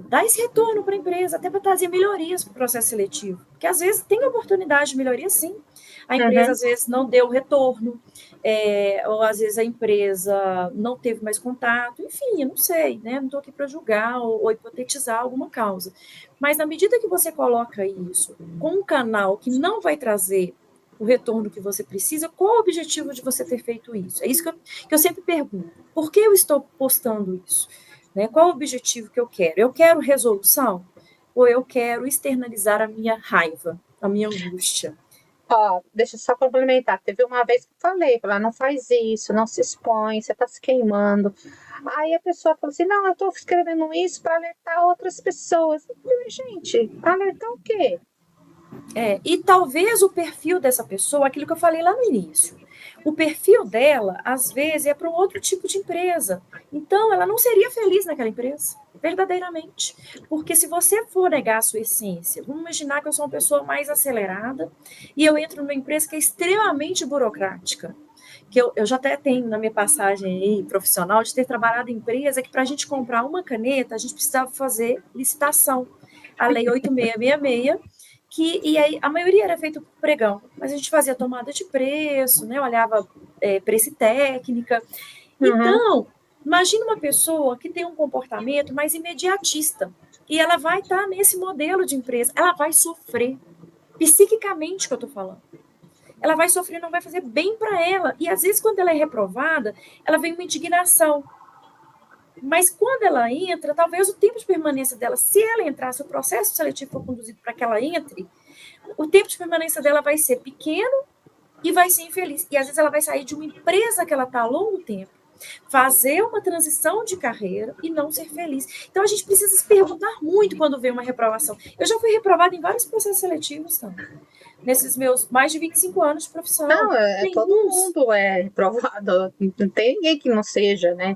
dar esse retorno para a empresa, até para trazer melhorias para o processo seletivo. Porque, às vezes, tem oportunidade de melhoria, sim. A empresa, Uhum. às vezes, não deu retorno, ou, às vezes, a empresa não teve mais contato. Enfim, eu não sei, né? Não estou aqui para julgar ou hipotetizar alguma causa. Mas, na medida que você coloca isso com um canal que não vai trazer o retorno que você precisa, qual o objetivo de você ter feito isso? É isso que eu sempre pergunto. Por que eu estou postando isso? Né? Qual o objetivo que eu quero? Eu quero resolução? Ou eu quero externalizar a minha raiva, a minha angústia? Ó, deixa eu só complementar. Teve uma vez que eu falei, não faz isso, não se expõe, você está se queimando. Aí a pessoa falou assim: não, eu estou escrevendo isso para alertar outras pessoas. Eu falei, gente, alertar o quê? E talvez o perfil dessa pessoa, aquilo que eu falei lá no início, o perfil dela, às vezes, é para um outro tipo de empresa. Então, ela não seria feliz naquela empresa, verdadeiramente. Porque se você for negar a sua essência, vamos imaginar que eu sou uma pessoa mais acelerada e eu entro numa empresa que é extremamente burocrática. Que eu já até tenho na minha passagem aí, profissional de ter trabalhado em empresa que para a gente comprar uma caneta, a gente precisava fazer licitação. A Lei 8666 e aí a maioria era feito por pregão, mas a gente fazia tomada de preço, né? Olhava preço e técnica. Uhum. Então, imagine uma pessoa que tem um comportamento mais imediatista e ela vai estar nesse modelo de empresa, ela vai sofrer psiquicamente que eu estou falando. Ela vai sofrer, não vai fazer bem para ela. E às vezes, quando ela é reprovada, ela vem uma indignação. Mas quando ela entra, talvez o tempo de permanência dela, se ela entrar, se o processo seletivo for conduzido para que ela entre, o tempo de permanência dela vai ser pequeno e vai ser infeliz. E às vezes ela vai sair de uma empresa que ela está há longo tempo, fazer uma transição de carreira e não ser feliz. Então a gente precisa se perguntar muito quando vem uma reprovação. Eu já fui reprovada em vários processos seletivos, tá? Nesses meus mais de 25 anos de profissão. Não, Tem todo uns mundo é reprovado, não tem ninguém que não seja, né?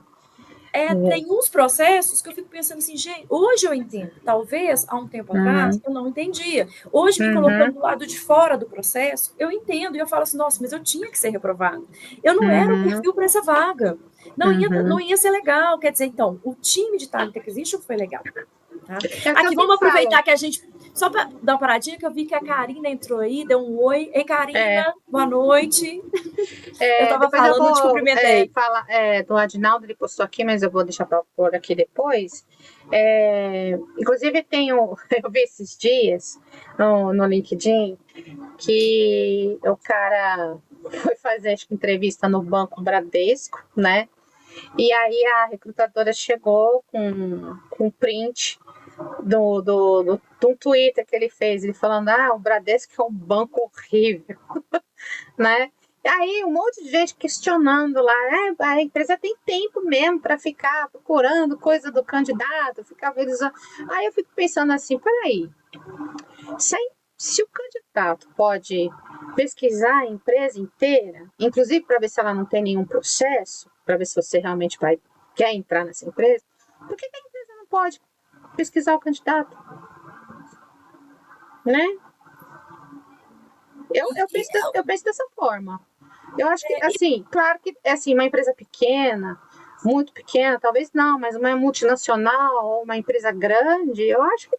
tem uns processos que eu fico pensando assim, gente, hoje eu entendo. Talvez há um tempo atrás Uhum. eu não entendia. Hoje, me colocando Uhum. do lado de fora do processo, eu entendo e eu falo assim, nossa, mas eu tinha que ser reprovado. Eu não era o Uhum. perfil para essa vaga. Não Uhum. ia ser legal. Quer dizer, então, o time de Talent Acquisition foi legal. Tá? É o que eu Aqui, sempre vamos falo. aproveitar que a gente. Só para dar uma paradinha, que eu vi que a Karina entrou aí, deu um oi. Ei, É, Karina, boa noite. Eu estava depois eu falando, não te vou cumprimentei. falar do Adinaldo, ele postou aqui, mas eu vou deixar para pôr aqui depois. Inclusive, eu vi esses dias no LinkedIn que o cara foi fazer acho que, entrevista no Banco Bradesco, né? E aí a recrutadora chegou com um print de um Twitter que ele fez, ele falando, o Bradesco é um banco horrível, né? E aí um monte de gente questionando lá, a empresa tem tempo mesmo para ficar procurando coisa do candidato, ficar avisando. Aí eu fico pensando assim, peraí, se o candidato pode pesquisar a empresa inteira, inclusive para ver se ela não tem nenhum processo, para ver se você realmente quer entrar nessa empresa, por que a empresa não pode pesquisar o candidato, né? Eu penso dessa forma. Eu acho que, assim, claro que assim, uma empresa pequena, muito pequena, talvez não, mas uma multinacional ou uma empresa grande, eu acho que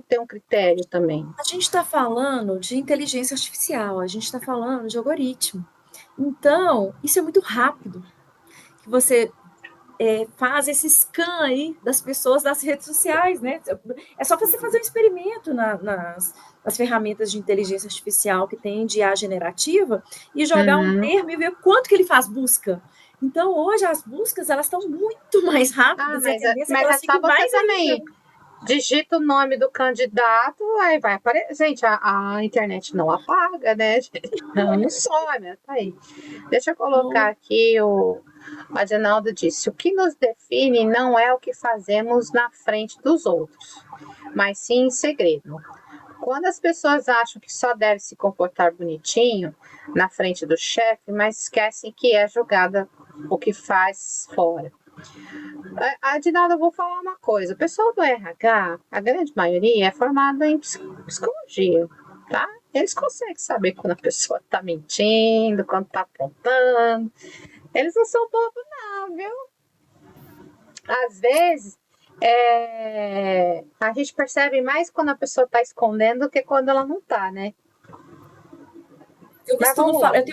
ter um critério também. A gente está falando de inteligência artificial, a gente está falando de algoritmo. Então, isso é muito rápido. Que você faz esse scan aí das pessoas das redes sociais, né? É só você fazer um experimento nas ferramentas de inteligência artificial que tem de IA generativa e jogar um Uhum. termo e ver quanto que ele faz busca. Então, hoje, as buscas elas estão muito mais rápidas e a tendência é que Mas é elas só fiquem você mais também ainda. digita o nome do candidato, aí vai aparecer. Gente, a internet não apaga, né? Não some, né? Tá aí. Deixa eu colocar aqui o Adinaldo disse: o que nos define não é o que fazemos na frente dos outros, mas sim em segredo. Quando as pessoas acham que só deve se comportar bonitinho na frente do chefe, mas esquecem que é julgada o que faz fora. Adinaldo, eu vou falar uma coisa. O pessoal do RH, a grande maioria, é formado em psicologia, tá? Eles conseguem saber quando a pessoa está mentindo, quando está apontando. Eles não são bobos, não, viu? Às vezes, a gente percebe mais quando a pessoa está escondendo do que quando ela não está, né? Eu Mas costumo vamos lá. falar,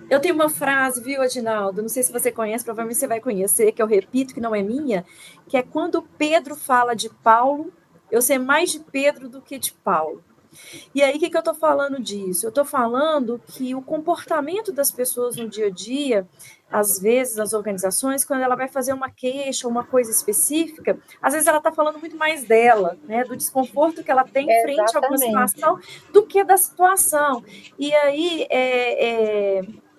eu tenho uma frase, viu, Adinaldo? Não sei se você conhece, provavelmente você vai conhecer, que eu repito, que não é minha, que é quando Pedro fala de Paulo, eu sei mais de Pedro do que de Paulo. E aí, o que eu estou falando disso? Eu estou falando que o comportamento das pessoas no dia a dia, às vezes, nas organizações, quando ela vai fazer uma queixa, uma coisa específica, às vezes ela está falando muito mais dela, né, do desconforto que ela tem frente a alguma Exatamente. situação, do que da situação. E aí,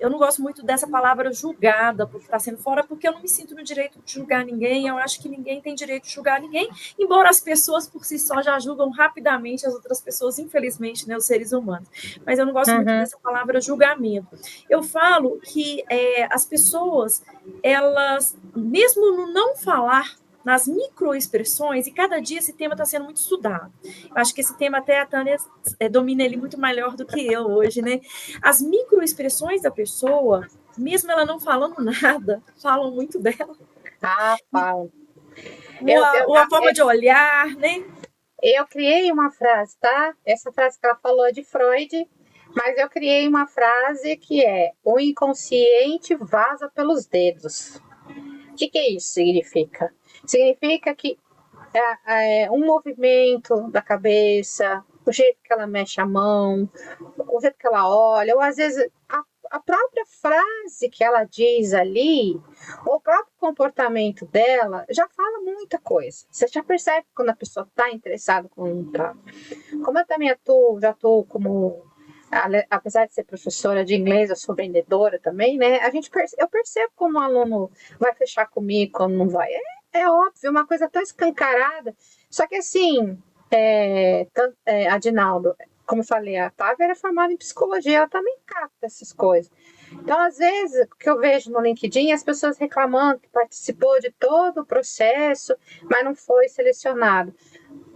eu não gosto muito dessa palavra julgada, porque está sendo fora, porque eu não me sinto no direito de julgar ninguém, eu acho que ninguém tem direito de julgar ninguém, embora as pessoas por si só já julgam rapidamente as outras pessoas, infelizmente, né, os seres humanos. Mas eu não gosto muito dessa palavra julgamento. Eu falo que as pessoas, elas, mesmo no não falar, nas microexpressões, e cada dia esse tema está sendo muito estudado. Eu acho que esse tema até a Tânia domina ele muito melhor do que eu hoje, né? As microexpressões da pessoa, mesmo ela não falando nada, falam muito dela. Ah, falam. Uma forma de olhar, né? Eu criei uma frase, tá? Essa frase que ela falou é de Freud, mas eu criei uma frase que é: o inconsciente vaza pelos dedos. O que isso significa? Significa que um movimento da cabeça, o jeito que ela mexe a mão, o jeito que ela olha, ou às vezes a própria frase que ela diz ali, ou o próprio comportamento dela, já fala muita coisa. Você já percebe quando a pessoa está interessada com não está. Como eu também já atuo como, apesar de ser professora de inglês, eu sou vendedora também, né? Eu percebo como o aluno vai fechar comigo, quando não vai. É óbvio, uma coisa tão escancarada. Só que assim, Adinaldo, como eu falei, a Távia é formada em psicologia, ela também capta essas coisas. Então, às vezes, o que eu vejo no LinkedIn, as pessoas reclamando que participou de todo o processo, mas não foi selecionado.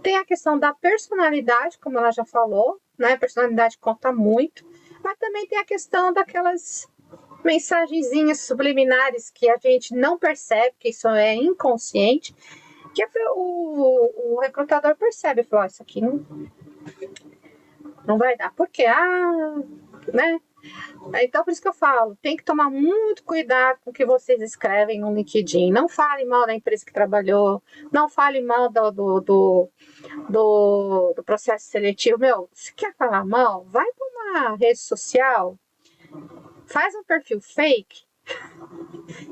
Tem a questão da personalidade, como ela já falou, né? A personalidade conta muito, mas também tem a questão daquelas mensagenzinhas subliminares que a gente não percebe, que isso é inconsciente, que o recrutador percebe, falou, isso aqui não vai dar, porque, né? Então, por isso que eu falo, tem que tomar muito cuidado com o que vocês escrevem no LinkedIn. Não fale mal da empresa que trabalhou, não fale mal do processo seletivo. Meu, se quer falar mal, vai para uma rede social, faz um perfil fake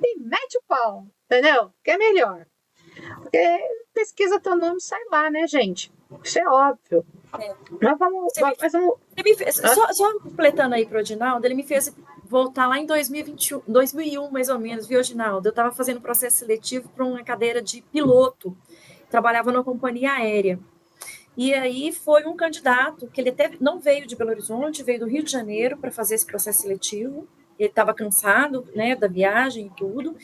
e mete o pau, entendeu? Que é melhor. Porque pesquisa teu nome, sai lá, né, gente? Isso é óbvio. Mas vamos. Só completando aí para o Odinaldo, ele me fez voltar lá em 2001, mais ou menos, viu, Odinaldo? Eu estava fazendo processo seletivo para uma cadeira de piloto, trabalhava numa companhia aérea. E aí foi um candidato que ele até não veio de Belo Horizonte, veio do Rio de Janeiro para fazer esse processo seletivo. Ele estava cansado, né, da viagem e tudo,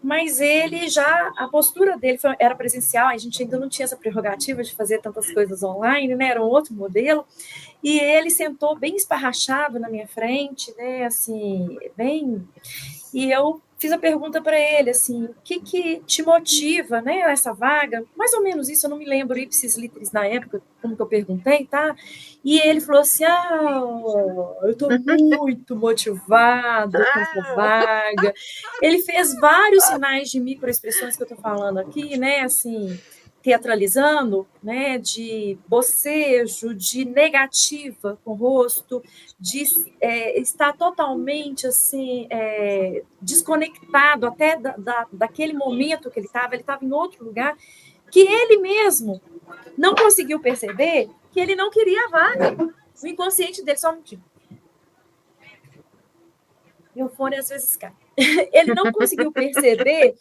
mas ele já, a postura dele era presencial, a gente ainda não tinha essa prerrogativa de fazer tantas coisas online, né, era um outro modelo, e ele sentou bem esparrachado na minha frente, né, assim, bem... E eu fiz a pergunta para ele, assim, o que te motiva, né, essa vaga? Mais ou menos isso, eu não me lembro ipsis literis na época, como que eu perguntei, tá? E ele falou assim, eu estou muito motivado com essa vaga. Ele fez vários sinais de microexpressões que eu estou falando aqui, né, assim, teatralizando, né, de bocejo, de negativa com o rosto, de estar totalmente assim desconectado até daquele momento que ele estava em outro lugar, que ele mesmo não conseguiu perceber que ele não queria a vaga. O inconsciente dele só mentiu. Meu fone às vezes cai. Ele não conseguiu perceber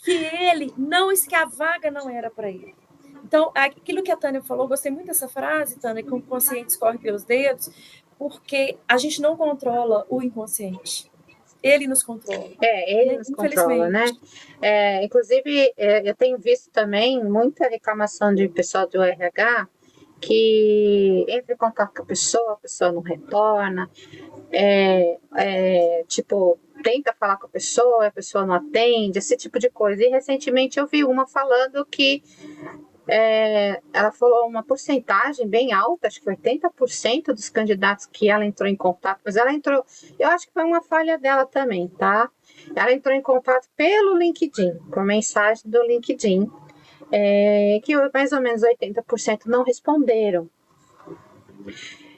que a vaga não era para ele. Então, aquilo que a Tânia falou, gostei muito dessa frase, Tânia, que o inconsciente escorre pelos dedos, porque a gente não controla o inconsciente. Ele nos controla. Ele nos controla, né? Inclusive, eu tenho visto também muita reclamação de pessoal do RH que entra em contato com a pessoa não retorna, tipo, tenta falar com a pessoa não atende, esse tipo de coisa. E recentemente eu vi uma falando que ela falou uma porcentagem bem alta, acho que 80% dos candidatos que ela entrou em contato, mas ela entrou, eu acho que foi uma falha dela também, tá? Ela entrou em contato pelo LinkedIn, por mensagem do LinkedIn, que mais ou menos 80% não responderam.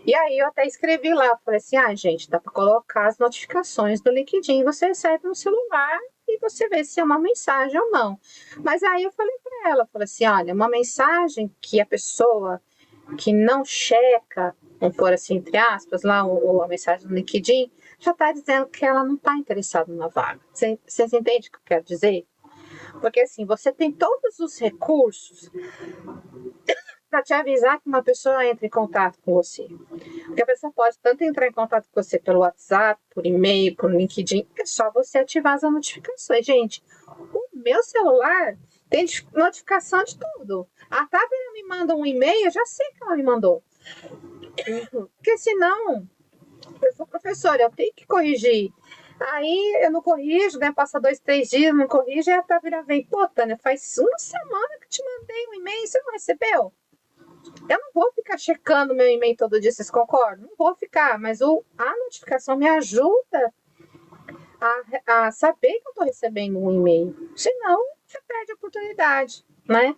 E aí eu até escrevi lá, falei assim, gente, dá para colocar as notificações do LinkedIn, você recebe no celular e você vê se é uma mensagem ou não. Mas aí eu falei para ela, falei assim, olha, uma mensagem que a pessoa que não checa, vamos pôr assim, entre aspas, lá a mensagem do LinkedIn, já está dizendo que ela não está interessada na vaga. Vocês entendem o que eu quero dizer? Porque assim, você tem todos os recursos para te avisar que uma pessoa entra em contato com você. Porque a pessoa pode tanto entrar em contato com você pelo WhatsApp, por e-mail, por LinkedIn, é só você ativar as notificações. Gente, o meu celular tem notificação de tudo. A Távia me manda um e-mail, eu já sei que ela me mandou. Porque senão, eu sou professora, eu tenho que corrigir. Aí eu não corrijo, né? Passa 2, 3 dias, não corrijo, e a Távia vem, pô, Tânia, faz uma semana que te mandei um e-mail, você não recebeu? Eu não vou ficar checando meu e-mail todo dia, vocês concordam? Não vou ficar, mas a notificação me ajuda a saber que eu estou recebendo um e-mail. Senão, você perde a oportunidade, né?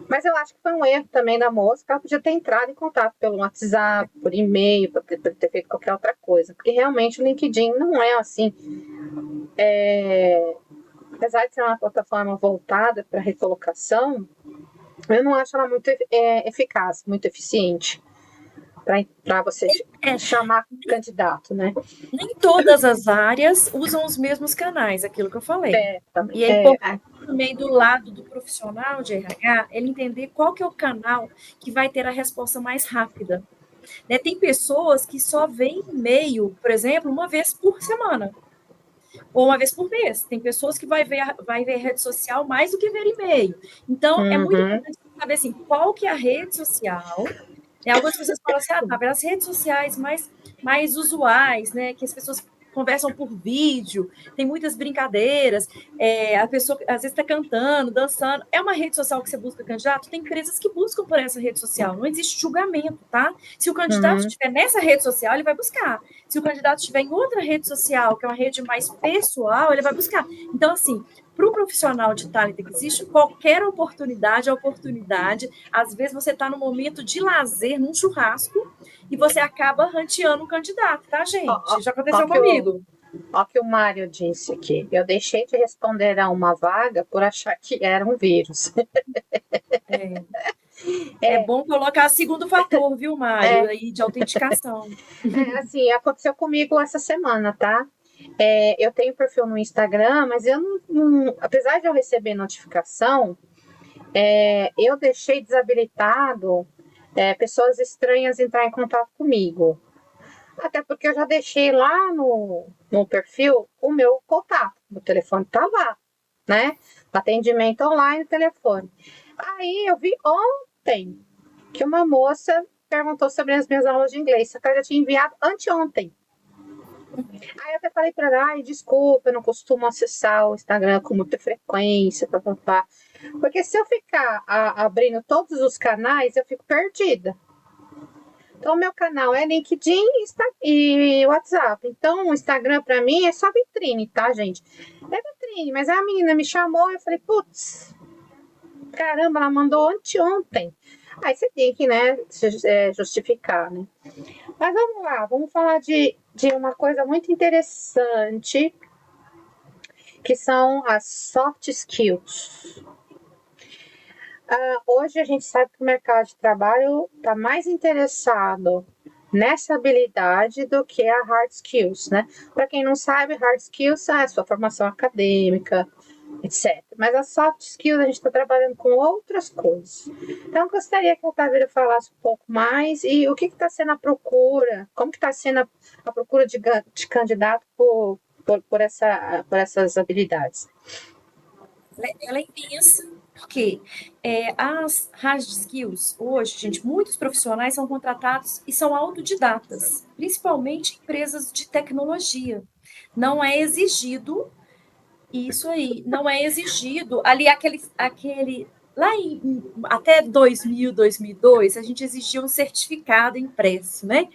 Mas eu acho que foi um erro também da moça, que ela podia ter entrado em contato pelo WhatsApp, por e-mail, para ter feito qualquer outra coisa. Porque realmente o LinkedIn não é assim. Apesar de ser uma plataforma voltada para recolocação, eu não acho ela muito eficaz, muito eficiente para você chamar candidato, né? Nem todas as áreas usam os mesmos canais, aquilo que eu falei. Também. E é importante também do lado do profissional de RH, ele entender qual que é o canal que vai ter a resposta mais rápida. Né? Tem pessoas que só veem e-mail, por exemplo, uma vez por semana, ou uma vez por mês. Tem pessoas que vai ver rede social mais do que ver e-mail. Então, é muito importante saber assim, qual que é a rede social. Algumas pessoas falam assim, as redes sociais mais usuais, né, que as pessoas conversam por vídeo, tem muitas brincadeiras, a pessoa às vezes está cantando, dançando. É uma rede social que você busca candidato? Tem empresas que buscam por essa rede social, não existe julgamento, tá? Se o candidato estiver nessa rede social, ele vai buscar. Se o candidato estiver em outra rede social, que é uma rede mais pessoal, ele vai buscar. Então, assim, para o profissional de talent que existe, qualquer oportunidade é oportunidade. Às vezes você está no momento de lazer, num churrasco, e você acaba ranteando um candidato, tá, gente? Já aconteceu comigo. Olha o que o Mário disse aqui. Eu deixei de responder a uma vaga por achar que era um vírus. É bom colocar segundo fator, viu, Mário, aí de autenticação. Assim, aconteceu comigo essa semana, tá? Eu tenho perfil no Instagram, mas eu não, apesar de eu receber notificação, eu deixei desabilitado pessoas estranhas entrar em contato comigo. Até porque eu já deixei lá no perfil o meu contato. O telefone tá lá, né? Atendimento online, telefone. Aí eu vi ontem que uma moça perguntou sobre as minhas aulas de inglês. Só que eu já tinha enviado anteontem. Aí eu até falei para ela, desculpa, eu não costumo acessar o Instagram com muita frequência, papapá. Porque se eu ficar abrindo todos os canais, eu fico perdida. Então, meu canal é LinkedIn e WhatsApp. Então, o Instagram para mim é só vitrine, tá, gente? É vitrine, mas a menina me chamou e eu falei, putz, caramba, ela mandou anteontem. Aí você tem que, né, justificar, né? Mas vamos lá, vamos falar de uma coisa muito interessante, que são as soft skills. Hoje a gente sabe que o mercado de trabalho está mais interessado nessa habilidade do que a hard skills, né? Para quem não sabe, hard skills é a sua formação acadêmica, etc. Mas as soft skills a gente está trabalhando com outras coisas. Então, eu gostaria que a Otávio falasse um pouco mais e o que está sendo a procura, como que está sendo a procura de candidato por essas habilidades. Ela é intensa. Porque as hard skills, hoje, gente, muitos profissionais são contratados e são autodidatas, principalmente empresas de tecnologia. Não é exigido isso aí, não é exigido ali aquele lá até 2000, 2002, a gente exigia um certificado impresso, né?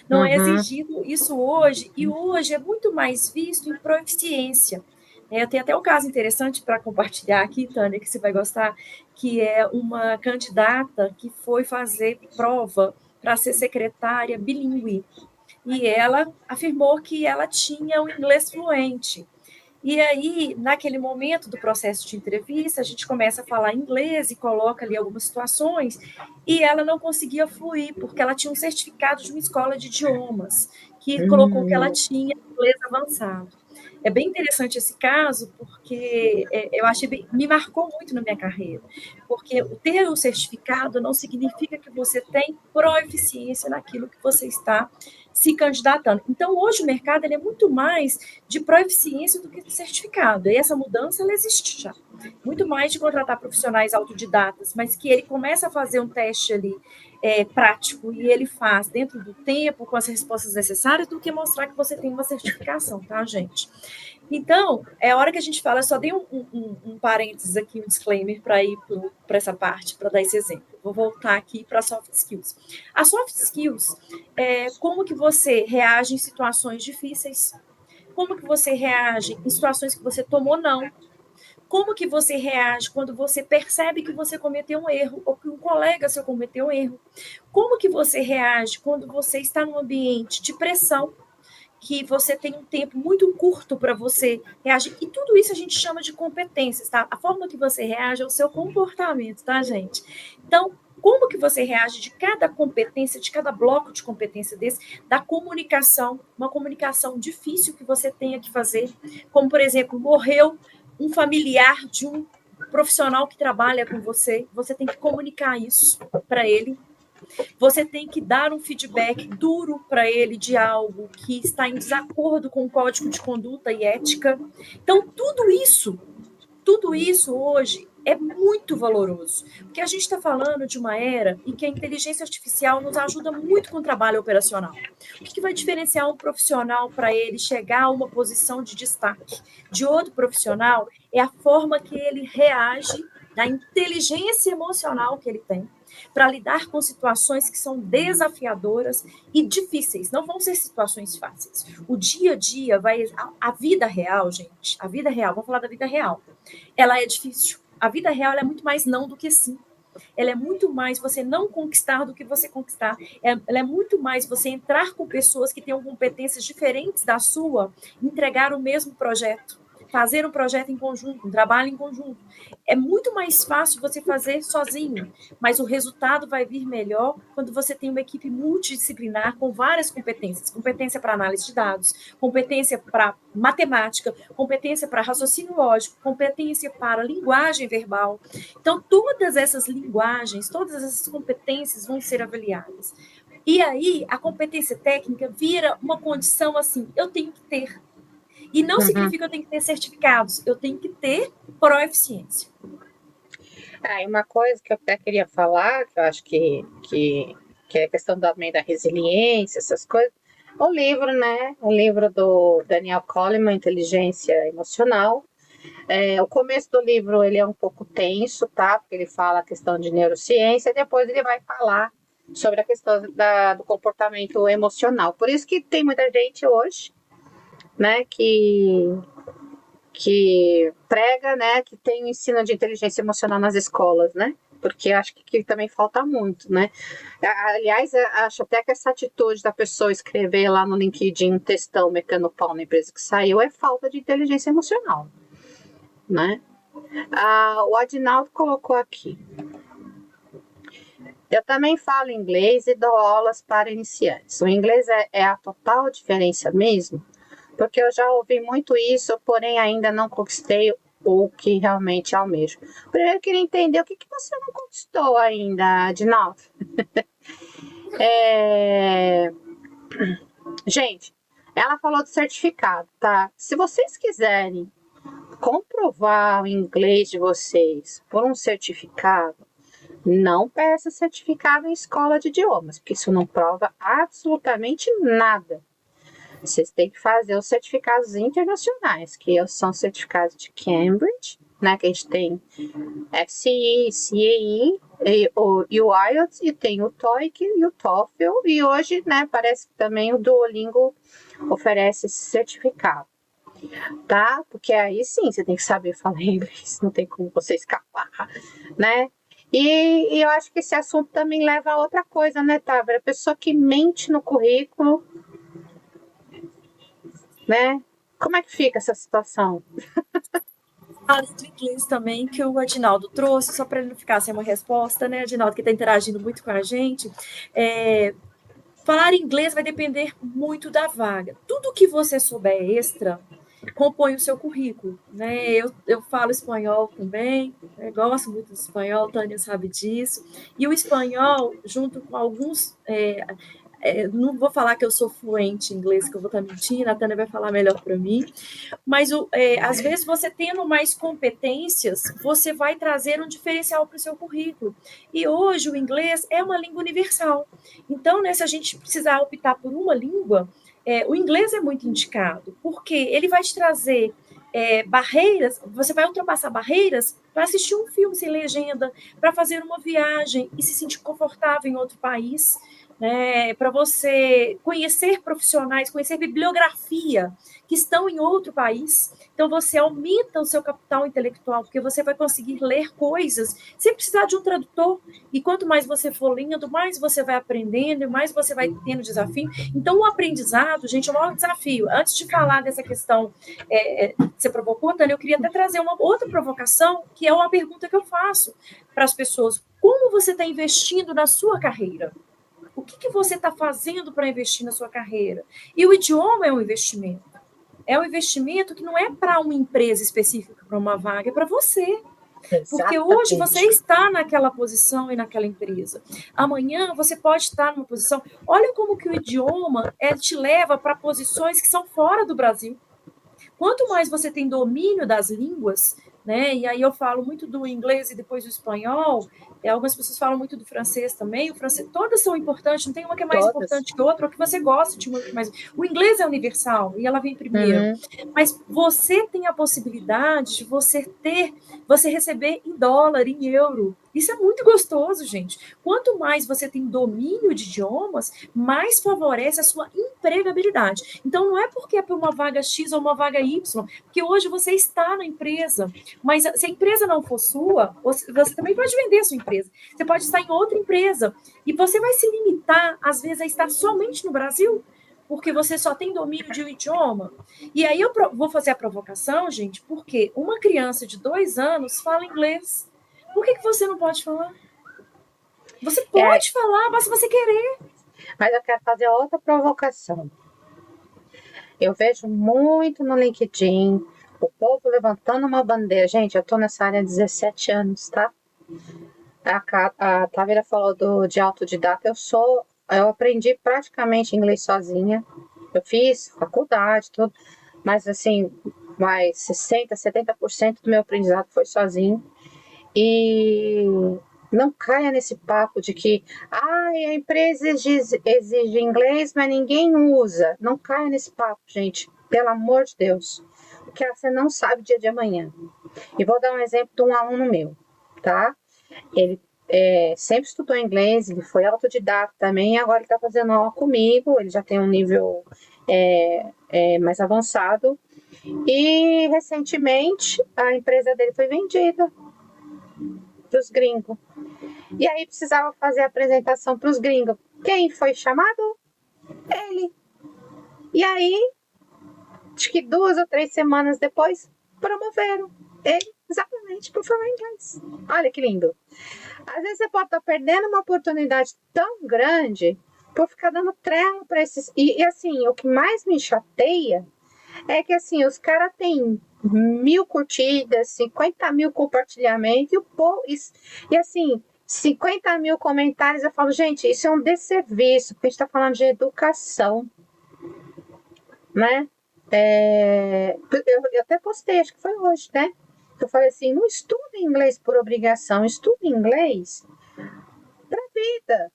Não é exigido isso hoje, e hoje é muito mais visto em proficiência. Eu tenho até um caso interessante para compartilhar aqui, Tânia, que você vai gostar, que é uma candidata que foi fazer prova para ser secretária bilíngue, e ela afirmou que ela tinha o inglês fluente. E aí, naquele momento do processo de entrevista, a gente começa a falar inglês e coloca ali algumas situações, e ela não conseguia fluir, porque ela tinha um certificado de uma escola de idiomas, que colocou que ela tinha inglês avançado. É bem interessante esse caso, porque eu achei me marcou muito na minha carreira, porque ter o certificado não significa que você tem proeficiência naquilo que você está se candidatando. Então, hoje o mercado ele é muito mais de proeficiência do que de certificado. E essa mudança ela existe já. Muito mais de contratar profissionais autodidatas, mas que ele começa a fazer um teste ali prático e ele faz dentro do tempo, com as respostas necessárias, do que mostrar que você tem uma certificação, tá, gente? Então, é a hora que a gente fala, eu só dei um parênteses aqui, um disclaimer para ir para essa parte, para dar esse exemplo. Vou voltar aqui para soft skills. A soft skills é como que você reage em situações difíceis, como que você reage em situações que você tomou não, como que você reage quando você percebe que você cometeu um erro ou que um colega seu cometeu um erro, como que você reage quando você está num ambiente de pressão, que você tem um tempo muito curto para você reagir. E tudo isso a gente chama de competências, tá? A forma que você reage é o seu comportamento, tá, gente? Então, como que você reage de cada competência, de cada bloco de competência desse, da comunicação, uma comunicação difícil que você tenha que fazer, como, por exemplo, morreu um familiar de um profissional que trabalha com você, você tem que comunicar isso para ele. Você tem que dar um feedback duro para ele de algo que está em desacordo com o código de conduta e ética. Então, tudo isso hoje é muito valoroso, porque a gente está falando de uma era em que a inteligência artificial nos ajuda muito com o trabalho operacional. O que vai diferenciar um profissional para ele chegar a uma posição de destaque de outro profissional é a forma que ele reage, a inteligência emocional que ele tem para lidar com situações que são desafiadoras e difíceis. Não vão ser situações fáceis. O dia a dia vai. A vida real, gente, a vida real, vamos falar da vida real. Ela é difícil. A vida real é muito mais não do que sim. Ela é muito mais você não conquistar do que você conquistar. Ela é muito mais você entrar com pessoas que tenham competências diferentes da sua, entregar o mesmo projeto, fazer um projeto em conjunto, um trabalho em conjunto. É muito mais fácil você fazer sozinho, mas o resultado vai vir melhor quando você tem uma equipe multidisciplinar com várias competências. Competência para análise de dados, competência para matemática, competência para raciocínio lógico, competência para linguagem verbal. Então, todas essas linguagens, todas essas competências vão ser avaliadas. E aí, a competência técnica vira uma condição assim, eu tenho que ter. E não significa que eu tenho que ter certificados, eu tenho que ter proeficiência. E uma coisa que eu até queria falar, que eu acho que é a questão também da resiliência, essas coisas. O livro, né? O livro do Daniel Goleman, Inteligência Emocional. O começo do livro ele é um pouco tenso, tá? Porque ele fala a questão de neurociência, e depois ele vai falar sobre a questão do comportamento emocional. Por isso que tem muita gente hoje, né, que prega, né, que tem o ensino de inteligência emocional nas escolas, né? Porque acho que também falta muito, né? Aliás, acho até que essa atitude da pessoa escrever lá no LinkedIn um textão metendo o pau na empresa que saiu é falta de inteligência emocional, né? O Adinaldo colocou aqui. Eu também falo inglês e dou aulas para iniciantes. O inglês é a total diferença mesmo? Porque eu já ouvi muito isso, porém ainda não conquistei o que realmente almejo. Primeiro, eu queria entender o que você não conquistou ainda, Adinaldo. Gente, ela falou do certificado, tá? Se vocês quiserem comprovar o inglês de vocês por um certificado, não peça certificado em escola de idiomas, porque isso não prova absolutamente nada. Vocês têm que fazer os certificados internacionais, que são certificados de Cambridge, né? Que a gente tem FCE, CAE, e o IELTS, e tem o TOEIC e o TOEFL, e hoje, né, parece que também o Duolingo oferece esse certificado, tá? Porque aí sim, você tem que saber falar inglês, não tem como você escapar, né? E eu acho que esse assunto também leva a outra coisa, né, Távora? A pessoa que mente no currículo, né? Como é que fica essa situação? Fala do inglês também, que o Adinaldo trouxe, só para ele não ficar sem uma resposta, né, Adinaldo, que está interagindo muito com a gente. Falar inglês vai depender muito da vaga. Tudo que você souber extra compõe o seu currículo, né? Eu falo espanhol também, gosto muito do espanhol, Tânia sabe disso. E o espanhol, junto com alguns não vou falar que eu sou fluente em inglês, que eu vou estar mentindo, a Tânia vai falar melhor para mim, mas às vezes você tendo mais competências, você vai trazer um diferencial para o seu currículo. E hoje o inglês é uma língua universal. Então, né, se a gente precisar optar por uma língua, o inglês é muito indicado, porque ele vai te trazer barreiras, você vai ultrapassar barreiras para assistir um filme sem legenda, para fazer uma viagem e se sentir confortável em outro país, né, para você conhecer profissionais, conhecer bibliografia que estão em outro país. Então, você aumenta o seu capital intelectual, porque você vai conseguir ler coisas sem precisar de um tradutor. E quanto mais você for lendo, mais você vai aprendendo, e mais você vai tendo desafio. Então, o aprendizado, gente, é o maior desafio. Antes de falar dessa questão que você provocou, Tânia, eu queria até trazer uma outra provocação, que é uma pergunta que eu faço para as pessoas. Como você está investindo na sua carreira? O que você está fazendo para investir na sua carreira? E o idioma é um investimento. É um investimento que não é para uma empresa específica, para uma vaga, é para você. Porque hoje você Exatamente. está naquela posição e naquela empresa. Amanhã você pode estar numa posição. Olha como que o idioma te leva para posições que são fora do Brasil. Quanto mais você tem domínio das línguas, né? E aí eu falo muito do inglês e depois do espanhol. Algumas pessoas falam muito do francês também. O francês, todas são importantes, não tem uma que é mais Todas. importante que outra, ou que você gosta de uma mais. O inglês é universal e ela vem primeiro. Uhum. Mas você tem a possibilidade de você receber em dólar, em euro. Isso é muito gostoso, gente. Quanto mais você tem domínio de idiomas, mais favorece a sua empregabilidade. Então, não é porque é para uma vaga X ou uma vaga Y, porque hoje você está na empresa, mas se a empresa não for sua, você também pode vender a sua empresa. Você pode estar em outra empresa e você vai se limitar, às vezes, a estar somente no Brasil, porque você só tem domínio de um idioma. E aí eu vou fazer a provocação, gente, porque uma criança de 2 anos fala inglês. Por que você não pode falar? Você pode falar, basta você querer. Mas eu quero fazer outra provocação. Eu vejo muito no LinkedIn o povo levantando uma bandeira. Gente, eu tô nessa área há 17 anos, tá? A Tavira falou de autodidata. Eu aprendi praticamente inglês sozinha. Eu fiz faculdade, tudo. Mas assim, mais 60, 70% do meu aprendizado foi sozinho. E não caia nesse papo de que a empresa exige inglês, mas ninguém usa. Não caia nesse papo, gente. Pelo amor de Deus. Porque você não sabe o dia de amanhã. E vou dar um exemplo de um aluno meu, tá? Ele sempre estudou inglês, ele foi autodidata também, e agora ele está fazendo aula comigo, ele já tem um nível mais avançado. E recentemente a empresa dele foi vendida para os gringos. E aí precisava fazer a apresentação para os gringos. Quem foi chamado? Ele. E aí, acho que 2 ou 3 semanas depois, promoveram ele exatamente por falar inglês. Olha que lindo. Às vezes você pode estar perdendo uma oportunidade tão grande por ficar dando trela para esses. E assim, o que mais me chateia é que assim, os caras têm 1.000 curtidas, 50 mil compartilhamentos, e assim, 50 mil comentários. Eu falo, gente, isso é um desserviço, porque a gente está falando de educação, né? Eu até postei, acho que foi hoje, né? Eu falei assim, não estuda inglês por obrigação, estuda inglês pra vida.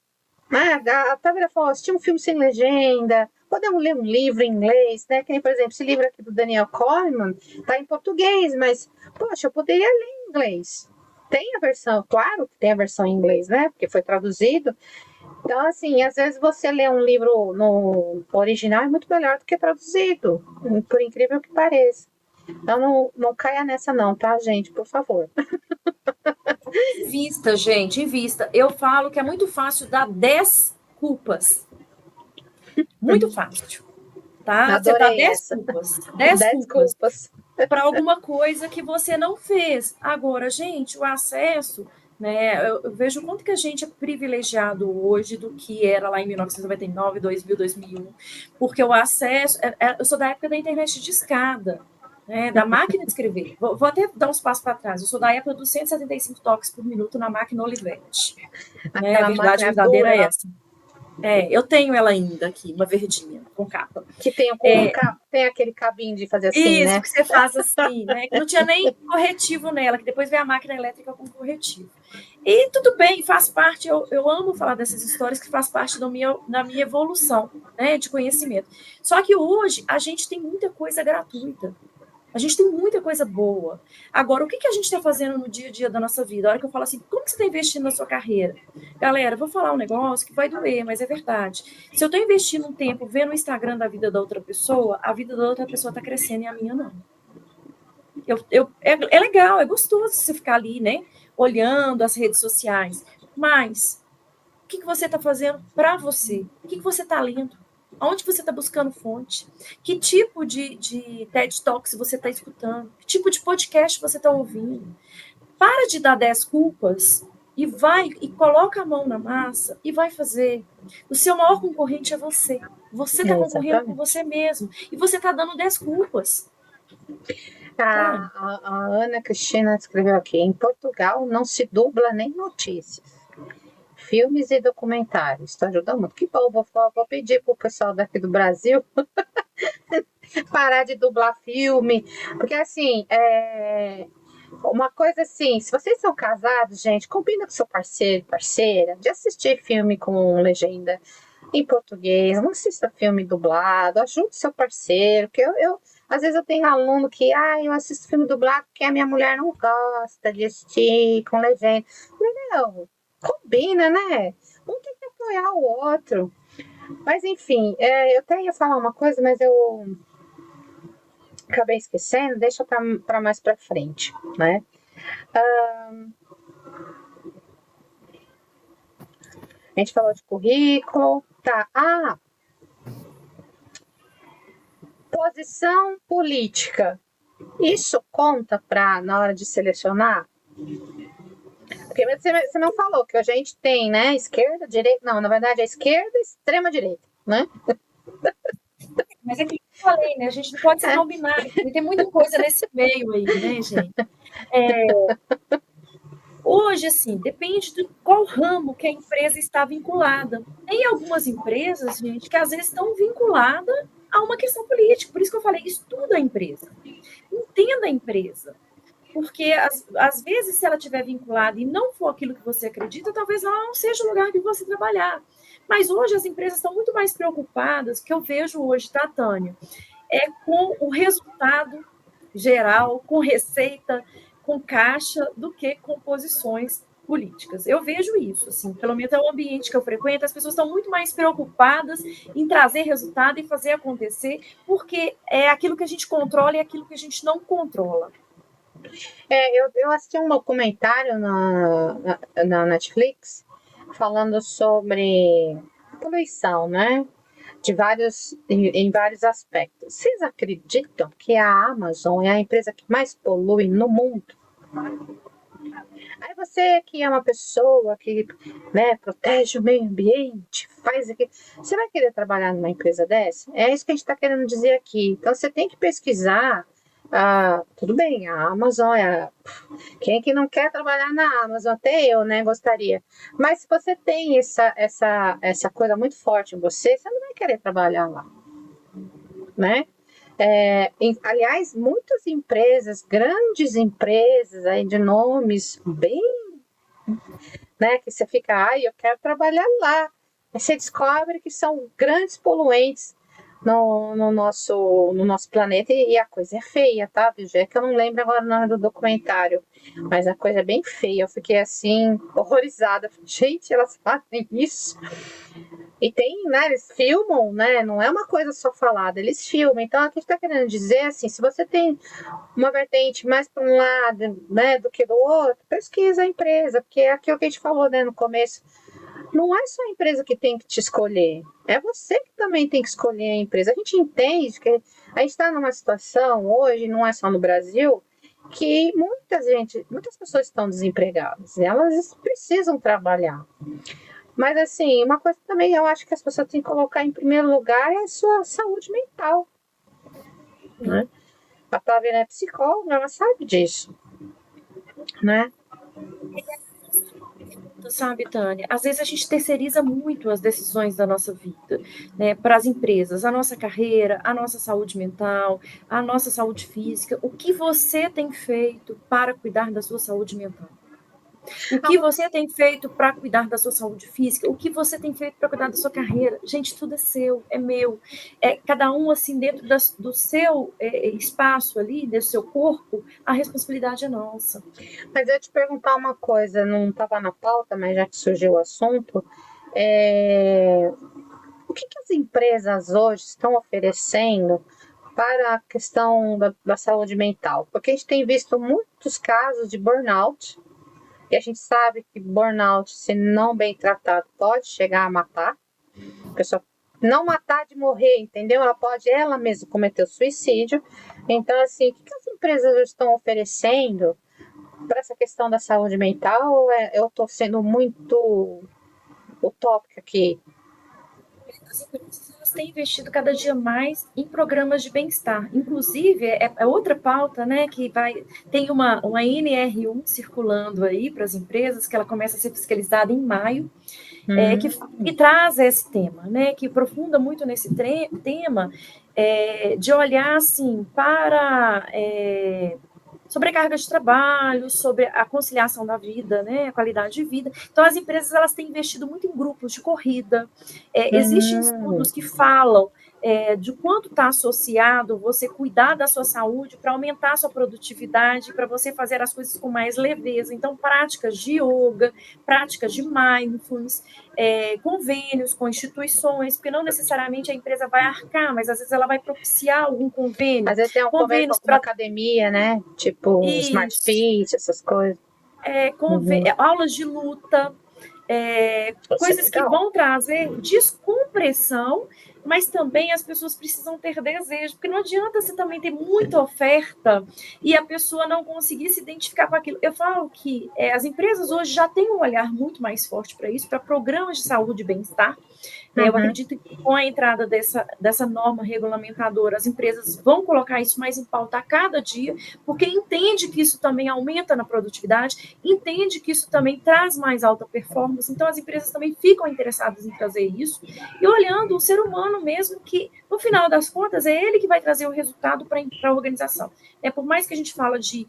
A Távira falou, assistir um filme sem legenda, podemos ler um livro em inglês, né? Que nem, por exemplo, esse livro aqui do Daniel Kahneman tá em português, mas, poxa, eu poderia ler em inglês. Tem a versão, claro que tem a versão em inglês, né? Porque foi traduzido. Então, assim, às vezes você lê um livro no original é muito melhor do que traduzido, por incrível que pareça. Então, não caia nessa não, tá, gente? Por favor. Invista, gente, invista. Eu falo que é muito fácil dar 10 culpas. Muito fácil. Tá? Você dá Adorei 10 essa. culpas. 10 10 culpas culpas. para alguma coisa que você não fez. Agora, gente, o acesso, né? Eu vejo o quanto que a gente é privilegiado hoje do que era lá em 1999, 2000, 2001, porque o acesso. Eu sou da época da internet de escada, né? Da máquina de escrever. Vou até dar uns passos para trás. Eu sou da época dos 175 toques por minuto na máquina Olivetti. Né? A Aquela verdade máquina verdadeira é dura essa. Eu tenho ela ainda aqui, uma verdinha, com capa. que tem aquele cabinho de fazer assim, Isso, né? que você faz assim, né? Que não tinha nem corretivo nela, que depois veio a máquina elétrica com corretivo. E tudo bem, faz parte, eu amo falar dessas histórias que faz parte da minha evolução, né, de conhecimento. Só que hoje a gente tem muita coisa gratuita. A gente tem muita coisa boa. Agora, o que a gente está fazendo no dia a dia da nossa vida? A hora que eu falo assim, como que você está investindo na sua carreira? Galera, eu vou falar um negócio que vai doer, mas é verdade. Se eu estou investindo um tempo vendo o Instagram da vida da outra pessoa, a vida da outra pessoa está crescendo e a minha não. É legal, é gostoso você ficar ali, né? Olhando as redes sociais. Mas o que você está fazendo para você? O que você está lendo? Onde você está buscando fonte? Que tipo de TED Talks você está escutando? Que tipo de podcast você está ouvindo? Para de dar 10 culpas e vai e coloca a mão na massa e vai fazer. O seu maior concorrente é você. Você está concorrendo com Exatamente. você mesmo. E você está dando 10 culpas. Sabe? A Ana Cristina escreveu aqui: em Portugal não se dubla nem notícias. Filmes e documentários. Estou ajudando muito. Que bom, vou pedir para o pessoal daqui do Brasil parar de dublar filme. Porque, assim, uma coisa assim, se vocês são casados, gente, combina com seu parceiro, parceira, de assistir filme com legenda em português, não assista filme dublado, ajude seu parceiro, que às vezes eu tenho aluno que, eu assisto filme dublado porque a minha mulher não gosta de assistir com legenda. Não, combina, né? Um tem que apoiar o outro. Mas enfim, eu até ia falar uma coisa, mas eu acabei esquecendo, deixa para mais para frente, né? A gente falou de currículo, tá? Posição política. Isso conta na hora de selecionar? Porque você não falou que a gente tem, né? Esquerda, direita. Não, na verdade é esquerda e extrema direita, né? Mas é que eu falei, né? A gente não pode ser tão binário. Tem muita coisa nesse meio aí, né, gente? Hoje, assim, depende de qual ramo que a empresa está vinculada. Tem algumas empresas, gente, que às vezes estão vinculadas a uma questão política. Por isso que eu falei, estuda a empresa. Entenda a empresa. Porque, às vezes, se ela estiver vinculada e não for aquilo que você acredita, talvez ela não seja o lugar que você trabalhar. Mas hoje as empresas estão muito mais preocupadas, que eu vejo hoje, tá, Tânia? Com o resultado geral, com receita, com caixa, do que com posições políticas. Eu vejo isso, assim, pelo menos é o ambiente que eu frequento, as pessoas estão muito mais preocupadas em trazer resultado e fazer acontecer, porque é aquilo que a gente controla e aquilo que a gente não controla. Eu assisti um documentário na Netflix falando sobre poluição, né? Em vários aspectos. Vocês acreditam que a Amazon é a empresa que mais polui no mundo? Aí você que é uma pessoa que, né, protege o meio ambiente, faz aqui, você vai querer trabalhar numa empresa dessa? É isso que a gente está querendo dizer aqui. Então você tem que pesquisar. Tudo bem, a Amazon quem que não quer trabalhar na Amazon? Até eu, né, gostaria. Mas se você tem essa coisa muito forte em você, você não vai querer trabalhar lá, né? Aliás, muitas empresas, grandes empresas aí de nomes bem, né, que você fica, eu quero trabalhar lá. Aí você descobre que são grandes poluentes no nosso planeta, e a coisa é feia, tá, viu? É que eu não lembro agora o nome do documentário, mas a coisa é bem feia. Eu fiquei assim, horrorizada. Gente, elas fazem isso. E tem, né, eles filmam, né? Não é uma coisa só falada, eles filmam. Então, o que a gente está querendo dizer, assim, se você tem uma vertente mais para um lado, né, do que do outro, pesquisa a empresa, porque é aquilo que a gente falou, né, no começo. Não é só a empresa que tem que te escolher, é você que também tem que escolher a empresa. A gente entende que a gente está numa situação hoje, não é só no Brasil, que muitas pessoas estão desempregadas, elas precisam trabalhar. Mas, assim, uma coisa também eu acho que as pessoas têm que colocar em primeiro lugar é a sua saúde mental, né? A Taviana é psicóloga, ela sabe disso, né? Sabe, Tânia, às vezes a gente terceiriza muito as decisões da nossa vida, né, para as empresas, a nossa carreira, a nossa saúde mental, a nossa saúde física. O que você tem feito para cuidar da sua saúde mental? O que você tem feito para cuidar da sua saúde física? O que você tem feito para cuidar da sua carreira? Gente, tudo é seu, é meu. Cada um, assim, dentro do seu espaço ali, do seu corpo, a responsabilidade é nossa. Mas eu ia te perguntar uma coisa, não estava na pauta, mas já que surgiu o assunto, o que as empresas hoje estão oferecendo para a questão da saúde mental? Porque a gente tem visto muitos casos de burnout, e a gente sabe que burnout, se não bem tratado, pode chegar a matar. A pessoa não matar de morrer, entendeu? Ela pode ela mesma cometer o suicídio. Então, assim, o que as empresas estão oferecendo para essa questão da saúde mental? Ou eu estou sendo muito utópica aqui? As empresas elas têm investido cada dia mais em programas de bem-estar. Inclusive, é outra pauta, né, que tem uma NR1 circulando aí para as empresas, que ela começa a ser fiscalizada em maio, que traz esse tema, né, que aprofunda muito nesse tema, de olhar assim para sobrecarga de trabalho, sobre a conciliação da vida, né, a qualidade de vida. Então, as empresas elas têm investido muito em grupos de corrida. Existem estudos que falam de quanto está associado você cuidar da sua saúde para aumentar a sua produtividade, para você fazer as coisas com mais leveza. Então, práticas de yoga, práticas de mindfulness, convênios com instituições, porque não necessariamente a empresa vai arcar, mas às vezes ela vai propiciar algum convênio. Às vezes tem um convênio com alguma academia, né? Tipo Smart Fit, essas coisas. Aulas de luta, coisas que vão trazer descompressão, mas também as pessoas precisam ter desejo, porque não adianta você também ter muita oferta e a pessoa não conseguir se identificar com aquilo. Eu falo que as empresas hoje já têm um olhar muito mais forte para isso, para programas de saúde e bem-estar. Eu acredito que com a entrada dessa norma regulamentadora, as empresas vão colocar isso mais em pauta a cada dia, porque entende que isso também aumenta na produtividade, entende que isso também traz mais alta performance, então as empresas também ficam interessadas em trazer isso, e olhando o ser humano mesmo, que no final das contas é ele que vai trazer o resultado para a organização. Por mais que a gente fala de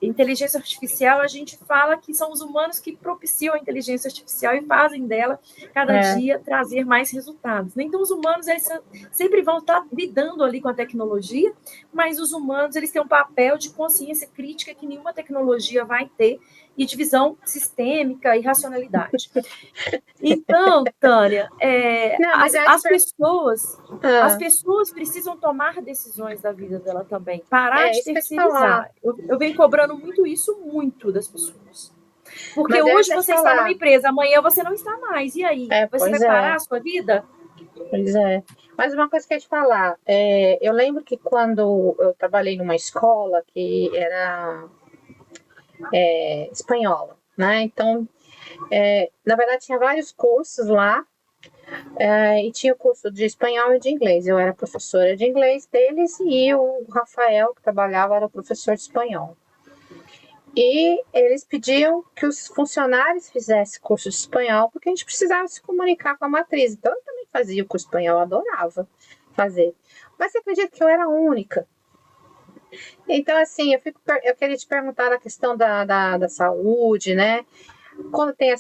inteligência artificial, a gente fala que são os humanos que propiciam a inteligência artificial e fazem dela cada dia trazer mais resultados. Então, os humanos eles sempre vão estar lidando ali com a tecnologia, mas os humanos eles têm um papel de consciência crítica que nenhuma tecnologia vai ter, e de visão sistêmica e racionalidade. Então, Tânia, as pessoas precisam tomar decisões da vida dela também, parar de terceirizar. Eu venho cobrando muito das pessoas. Porque hoje você está numa empresa, amanhã você não está mais. E aí? Você vai parar a sua vida? Pois é. Mas uma coisa que eu ia te falar, eu lembro que quando eu trabalhei numa escola que era espanhola, né? Então, na verdade, tinha vários cursos lá, e tinha o curso de espanhol e de inglês. Eu era professora de inglês deles e o Rafael, que trabalhava, era o professor de espanhol. E eles pediam que os funcionários fizessem curso de espanhol, porque a gente precisava se comunicar com a matriz. Então, eu também fazia o curso de espanhol, adorava fazer. Mas você acredita que eu era a única? Então, assim, eu queria te perguntar a questão da saúde, né? Quando tem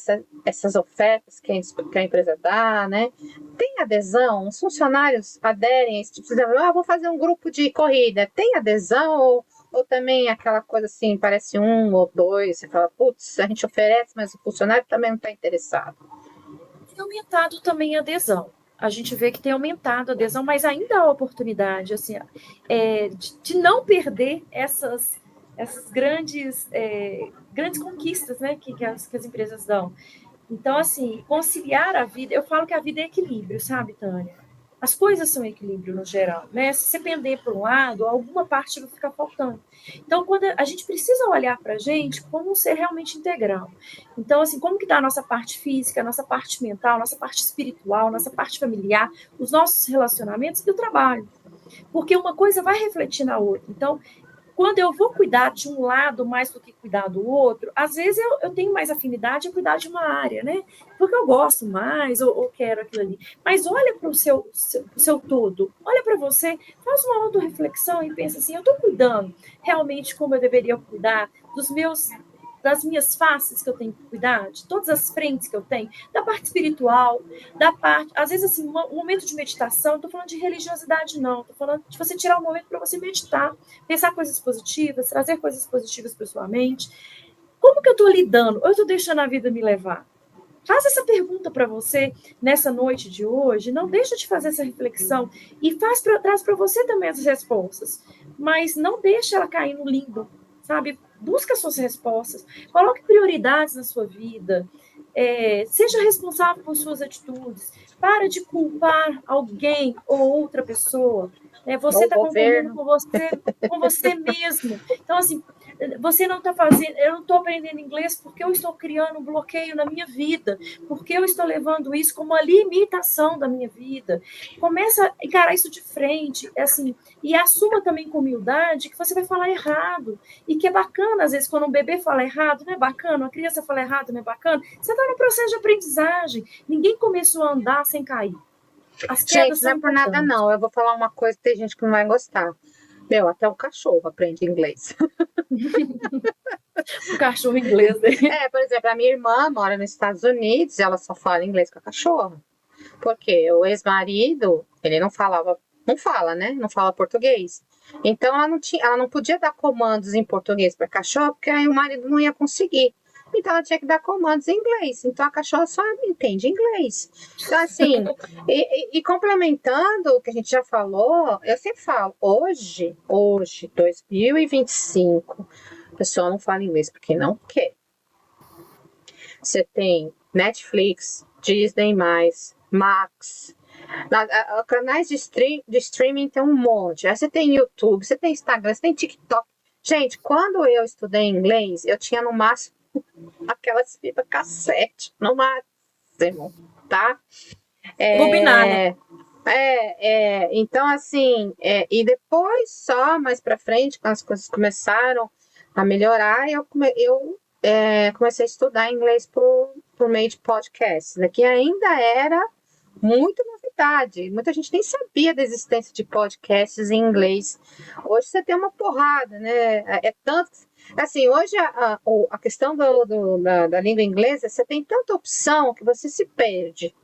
essas ofertas que a empresa dá, né? Tem adesão? Os funcionários aderem a esse tipo de... vou fazer um grupo de corrida. Tem adesão ou também aquela coisa assim, parece um ou dois, você fala, putz, a gente oferece, mas o funcionário também não está interessado. Tem aumentado também a adesão. A gente vê que tem aumentado a adesão, mas ainda há oportunidade assim, de não perder essas grandes conquistas, né, que as empresas dão. Então, assim, conciliar a vida, eu falo que a vida é equilíbrio, sabe, Tânia? As coisas são equilíbrio no geral, né? Se você pender para um lado, alguma parte vai ficar faltando. Então, quando a gente precisa olhar para a gente como um ser realmente integral. Então, assim, como que está a nossa parte física, a nossa parte mental, a nossa parte espiritual, a nossa parte familiar, os nossos relacionamentos e o trabalho. Porque uma coisa vai refletir na outra. Então, quando eu vou cuidar de um lado mais do que cuidar do outro, às vezes eu tenho mais afinidade em cuidar de uma área, né? Porque eu gosto mais ou quero aquilo ali. Mas olha para o seu todo, olha para você, faz uma auto-reflexão e pensa assim, eu estou cuidando realmente como eu deveria cuidar das minhas faces que eu tenho que cuidar, de todas as frentes que eu tenho, da parte espiritual, da parte, às vezes assim, um momento de meditação, não estou falando de religiosidade não, estou falando de você tirar um momento para você meditar, pensar coisas positivas, trazer coisas positivas para sua mente. Como que eu estou lidando? Ou eu estou deixando a vida me levar? Faz essa pergunta para você nessa noite de hoje, não deixa de fazer essa reflexão e traz para você também as respostas, mas não deixa ela cair no limbo, sabe? Busca suas respostas, coloque prioridades na sua vida, seja responsável por suas atitudes, para de culpar alguém ou outra pessoa, você está concordando com você mesmo. Então, assim, você não está fazendo, eu não estou aprendendo inglês porque eu estou criando um bloqueio na minha vida, porque eu estou levando isso como uma limitação da minha vida. Começa a encarar isso de frente, assim, e assuma também com humildade que você vai falar errado, e que é bacana, às vezes, quando um bebê fala errado, não é bacana, uma criança fala errado, não é bacana, você está no processo de aprendizagem, ninguém começou a andar sem cair. As quedas Gente, não são é por nada importantes. não, eu vou falar uma coisa que tem gente que não vai gostar. Meu, até o cachorro aprende inglês. O cachorro inglês, né? Por exemplo, a minha irmã mora nos Estados Unidos e ela só fala inglês com a cachorra. Porque o ex-marido, ele não fala, né? Não fala português. Então ela não podia dar comandos em português para a cachorra, porque aí o marido não ia conseguir. Então ela tinha que dar comandos em inglês. Então a cachorra só entende inglês. Então, assim, e complementando o que a gente já falou, eu sempre falo, hoje, 2025, a pessoa não fala inglês porque não quer. Você tem Netflix, Disney+, Max, canais de streaming tem um monte. Aí você tem YouTube, você tem Instagram, você tem TikTok. Gente, quando eu estudei inglês, eu tinha no máximo aquelas fitas cassete, no máximo, tá? Bobinada. Então, assim, e depois, só mais pra frente, quando as coisas começaram a melhorar, eu comecei a estudar inglês por meio de podcasts, né, que ainda era muita novidade. Muita gente nem sabia da existência de podcasts em inglês. Hoje você tem uma porrada, né? Tanto. Assim, hoje a questão da língua inglesa, você tem tanta opção que você se perde.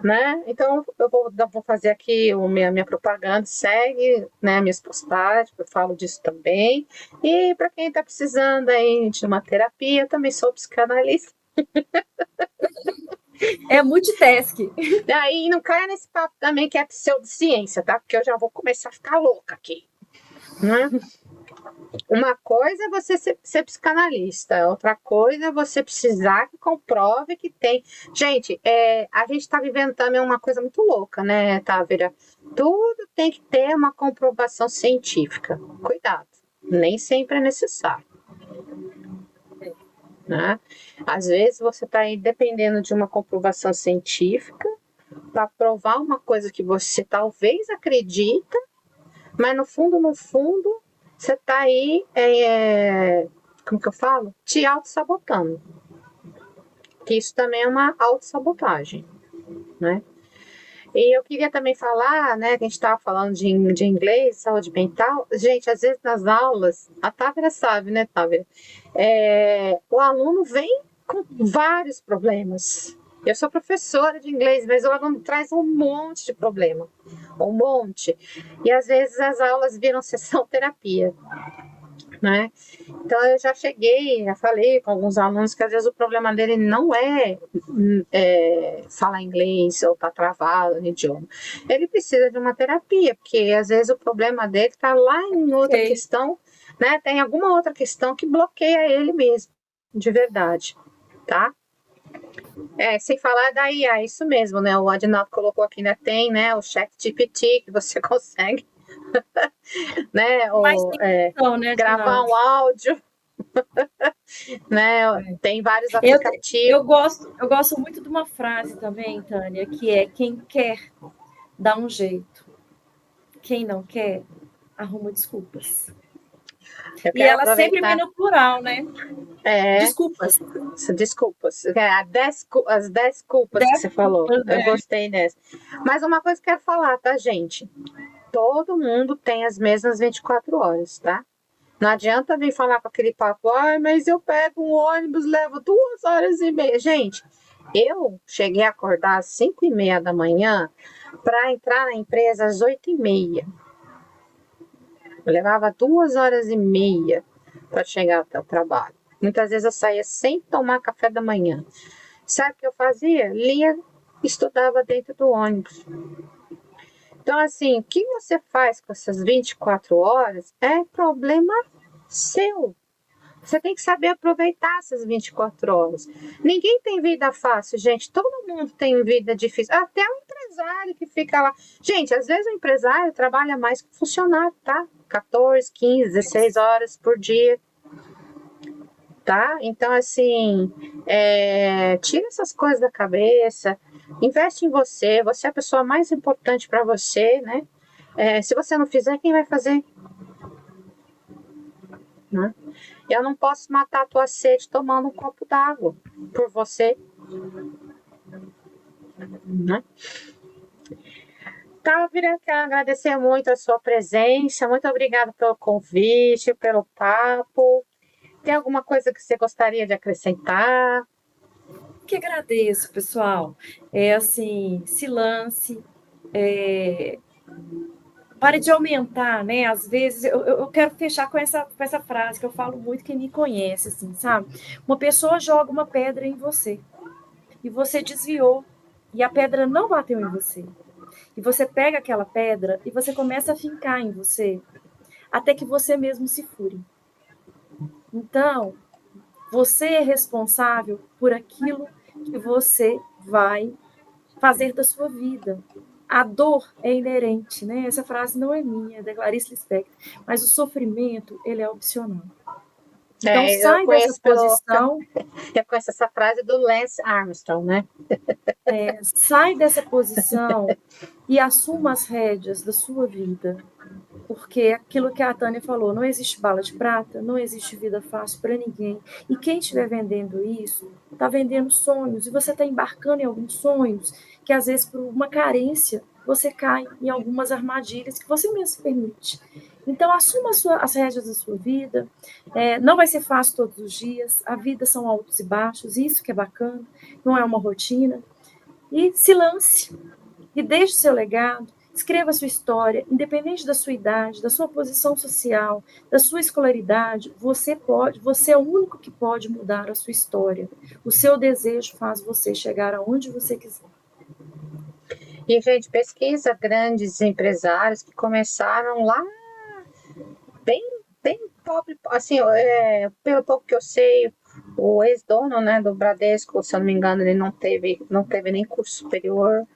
Né? Então eu vou fazer aqui minha propaganda, segue, né, minhas postagens, eu falo disso também. E para quem está precisando aí de uma terapia, eu também sou psicanalista. É multitask. Daí não caia nesse papo também que é pseudociência, tá? Porque eu já vou começar a ficar louca aqui. Né? Uma coisa é você ser psicanalista, outra coisa é você precisar que comprove que tem. Gente, a gente está vivendo também uma coisa muito louca, né, Távera? Tudo tem que ter uma comprovação científica. Cuidado, nem sempre é necessário. Né? Às vezes você está aí dependendo de uma comprovação científica para provar uma coisa que você talvez acredita, mas no fundo, você está aí, como que eu falo? Te auto-sabotando. Que isso também é uma auto-sabotagem, né? E eu queria também falar, né, que a gente estava falando de inglês, saúde mental. Gente, às vezes nas aulas, a Távera sabe, né, Távera? O aluno vem com vários problemas. Eu sou professora de inglês, mas o aluno traz um monte de problema. Um monte. E às vezes as aulas viram sessão terapia, né? Então eu já falei com alguns alunos que às vezes o problema dele não é falar inglês ou tá travado no idioma. Ele precisa de uma terapia, porque às vezes o problema dele está lá em outra questão, né? Tem alguma outra questão que bloqueia ele mesmo, de verdade, tá? Sem falar da IA, isso mesmo, né? O Adinaldo colocou aqui, né? Tem, né? O ChatGPT que você consegue, né? Mas tem questão, né, Gravar Adinaldo? um áudio, né? Tem vários Eu, aplicativos. eu gosto muito de uma frase também, Tânia, que é: quem quer, dá um jeito. Quem não quer, arruma desculpas. Eu E quero ela sempre vem aproveitar. no plural, né? Desculpas. Desculpas. As 10 culpas que você falou. Desculpas, Eu gostei dessa. Mas uma coisa que eu quero falar, tá, gente? Todo mundo tem as mesmas 24 horas, tá? Não adianta vir falar com aquele papo, mas eu pego um ônibus, levo 2 horas e meia. Gente, eu cheguei a acordar às 5h30 da manhã para entrar na empresa às 8h30. Eu levava 2 horas e meia para chegar até o trabalho. Muitas vezes eu saía sem tomar café da manhã. Sabe o que eu fazia? Lia, estudava dentro do ônibus. Então, assim, o que você faz com essas 24 horas é problema seu. Você tem que saber aproveitar essas 24 horas. Ninguém tem vida fácil, gente. Todo mundo tem vida difícil. Até o empresário que fica lá. Gente, às vezes o empresário trabalha mais que o funcionário, tá? 14, 15, 16 horas por dia. Tá? Então, assim, tira essas coisas da cabeça, investe em você, você é a pessoa mais importante para você, né? Se você não fizer, quem vai fazer? Né? Eu não posso matar a tua sede tomando um copo d'água por você. Né? Távira, quero agradecer muito a sua presença, muito obrigada pelo convite, pelo papo. Tem alguma coisa que você gostaria de acrescentar? Que agradeço, pessoal. Assim, se lance, pare de aumentar, né? Às vezes, eu quero fechar com essa frase que eu falo muito, quem me conhece, assim, sabe? Uma pessoa joga uma pedra em você e você desviou e a pedra não bateu em você. E você pega aquela pedra e você começa a fincar em você até que você mesmo se fure. Então, você é responsável por aquilo que você vai fazer da sua vida. A dor é inerente, né? Essa frase não é minha, é da Clarice Lispector. Mas o sofrimento, ele é opcional. Então, Eu sai dessa conheço posição. Eu conheço essa frase do Lance Armstrong, né? Sai dessa posição e assuma as rédeas da sua vida. Porque aquilo que a Tânia falou, não existe bala de prata, não existe vida fácil para ninguém. E quem estiver vendendo isso, está vendendo sonhos. E você está embarcando em alguns sonhos que, às vezes, por uma carência, você cai em algumas armadilhas que você mesmo se permite. Então, assuma as rédeas da sua vida. Não vai ser fácil todos os dias. A vida são altos e baixos, isso que é bacana. Não é uma rotina. E se lance. E deixe seu legado. Escreva a sua história, independente da sua idade, da sua posição social, da sua escolaridade, você é o único que pode mudar a sua história. O seu desejo faz você chegar aonde você quiser. E, gente, pesquisa grandes empresários que começaram lá bem, bem pobre, assim, pelo pouco que eu sei, o ex-dono, né, do Bradesco, se eu não me engano, ele não teve nem curso superior.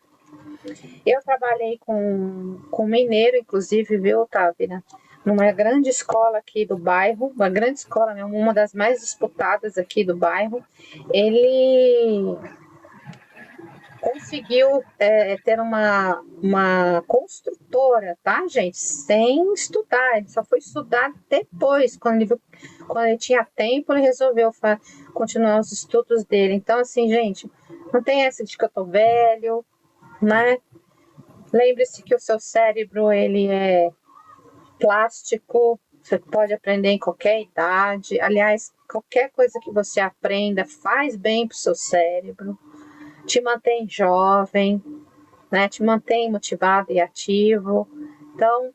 Eu trabalhei com mineiro, inclusive, viu, Távira? Numa grande escola aqui do bairro, uma grande escola, né, uma das mais disputadas aqui do bairro. Ele conseguiu ter uma construtora, tá, gente? Sem estudar, ele só foi estudar depois, quando ele tinha tempo, ele resolveu continuar os estudos dele. Então, assim, gente, não tem essa de que eu tô velho, né? Lembre-se que o seu cérebro, ele é plástico, você pode aprender em qualquer idade. Aliás, qualquer coisa que você aprenda faz bem para o seu cérebro, te mantém jovem, né? Te mantém motivado e ativo. Então,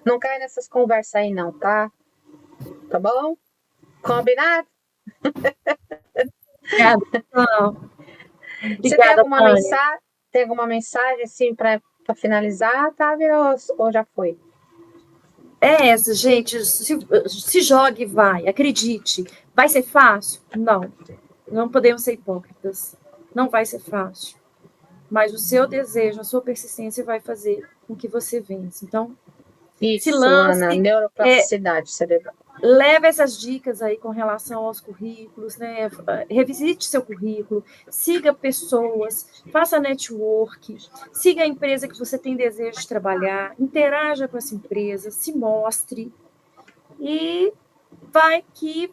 não cai nessas conversas aí não, tá? Tá bom? Combinado? Obrigada, não. Você tem Obrigada, Tânia. tem alguma mensagem assim para finalizar, Távia, ou já foi? É essa, gente, se jogue e vai, acredite. Vai ser fácil? Não. Não podemos ser hipócritas. Não vai ser fácil. Mas o seu desejo, a sua persistência vai fazer com que você vença. Então, se Isso, Ana, lance, neuroplasticidade cerebral. leve essas dicas aí com relação aos currículos, né? Revisite seu currículo, siga pessoas, faça network, siga a empresa que você tem desejo de trabalhar, interaja com essa empresa, se mostre e vai que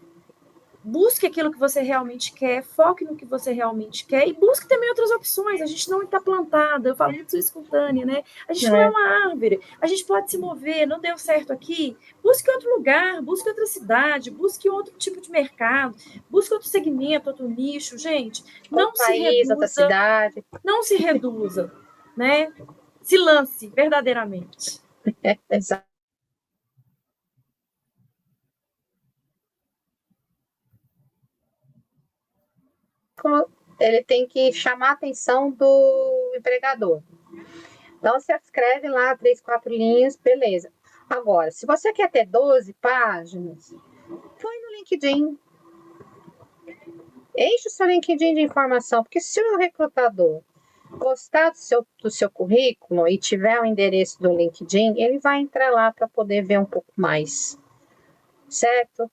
busque aquilo que você realmente quer, foque no que você realmente quer e busque também outras opções. A gente não está plantada, eu falo muito isso com Tânia, né? A gente não é uma árvore, a gente pode se mover, não deu certo aqui, busque outro lugar, busque outra cidade, busque outro tipo de mercado, busque outro segmento, outro nicho. Gente, não Outro se país, outra reduza, cidade. não se reduza, né? Se lance verdadeiramente. Exato. Ele tem que chamar a atenção do empregador. Então, você escreve lá 3, 4 linhas, beleza. Agora, se você quer ter 12 páginas, põe no LinkedIn. Enche o seu LinkedIn de informação, porque se o recrutador gostar do seu currículo e tiver o endereço do LinkedIn, ele vai entrar lá para poder ver um pouco mais, certo?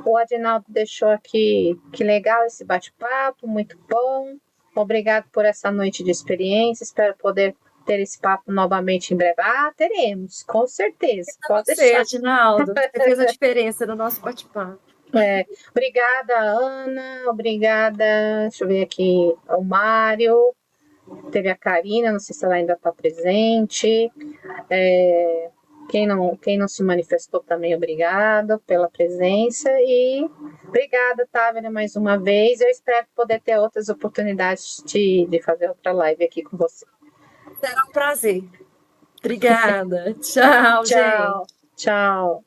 O Adinaldo deixou aqui, que legal esse bate-papo, muito bom. Obrigado por essa noite de experiência, espero poder ter esse papo novamente em breve. Ah, teremos, com certeza, pode Você, deixar. Adinaldo, você fez a diferença no nosso bate-papo. Obrigada, Ana, obrigada, deixa eu ver aqui, o Mário, teve a Karina, não sei se ela ainda está presente. Quem não se manifestou também, obrigada pela presença e obrigada, Távia, mais uma vez. Eu espero poder ter outras oportunidades de fazer outra live aqui com você. Será um prazer. Obrigada. Tchau, gente. Tchau, tchau.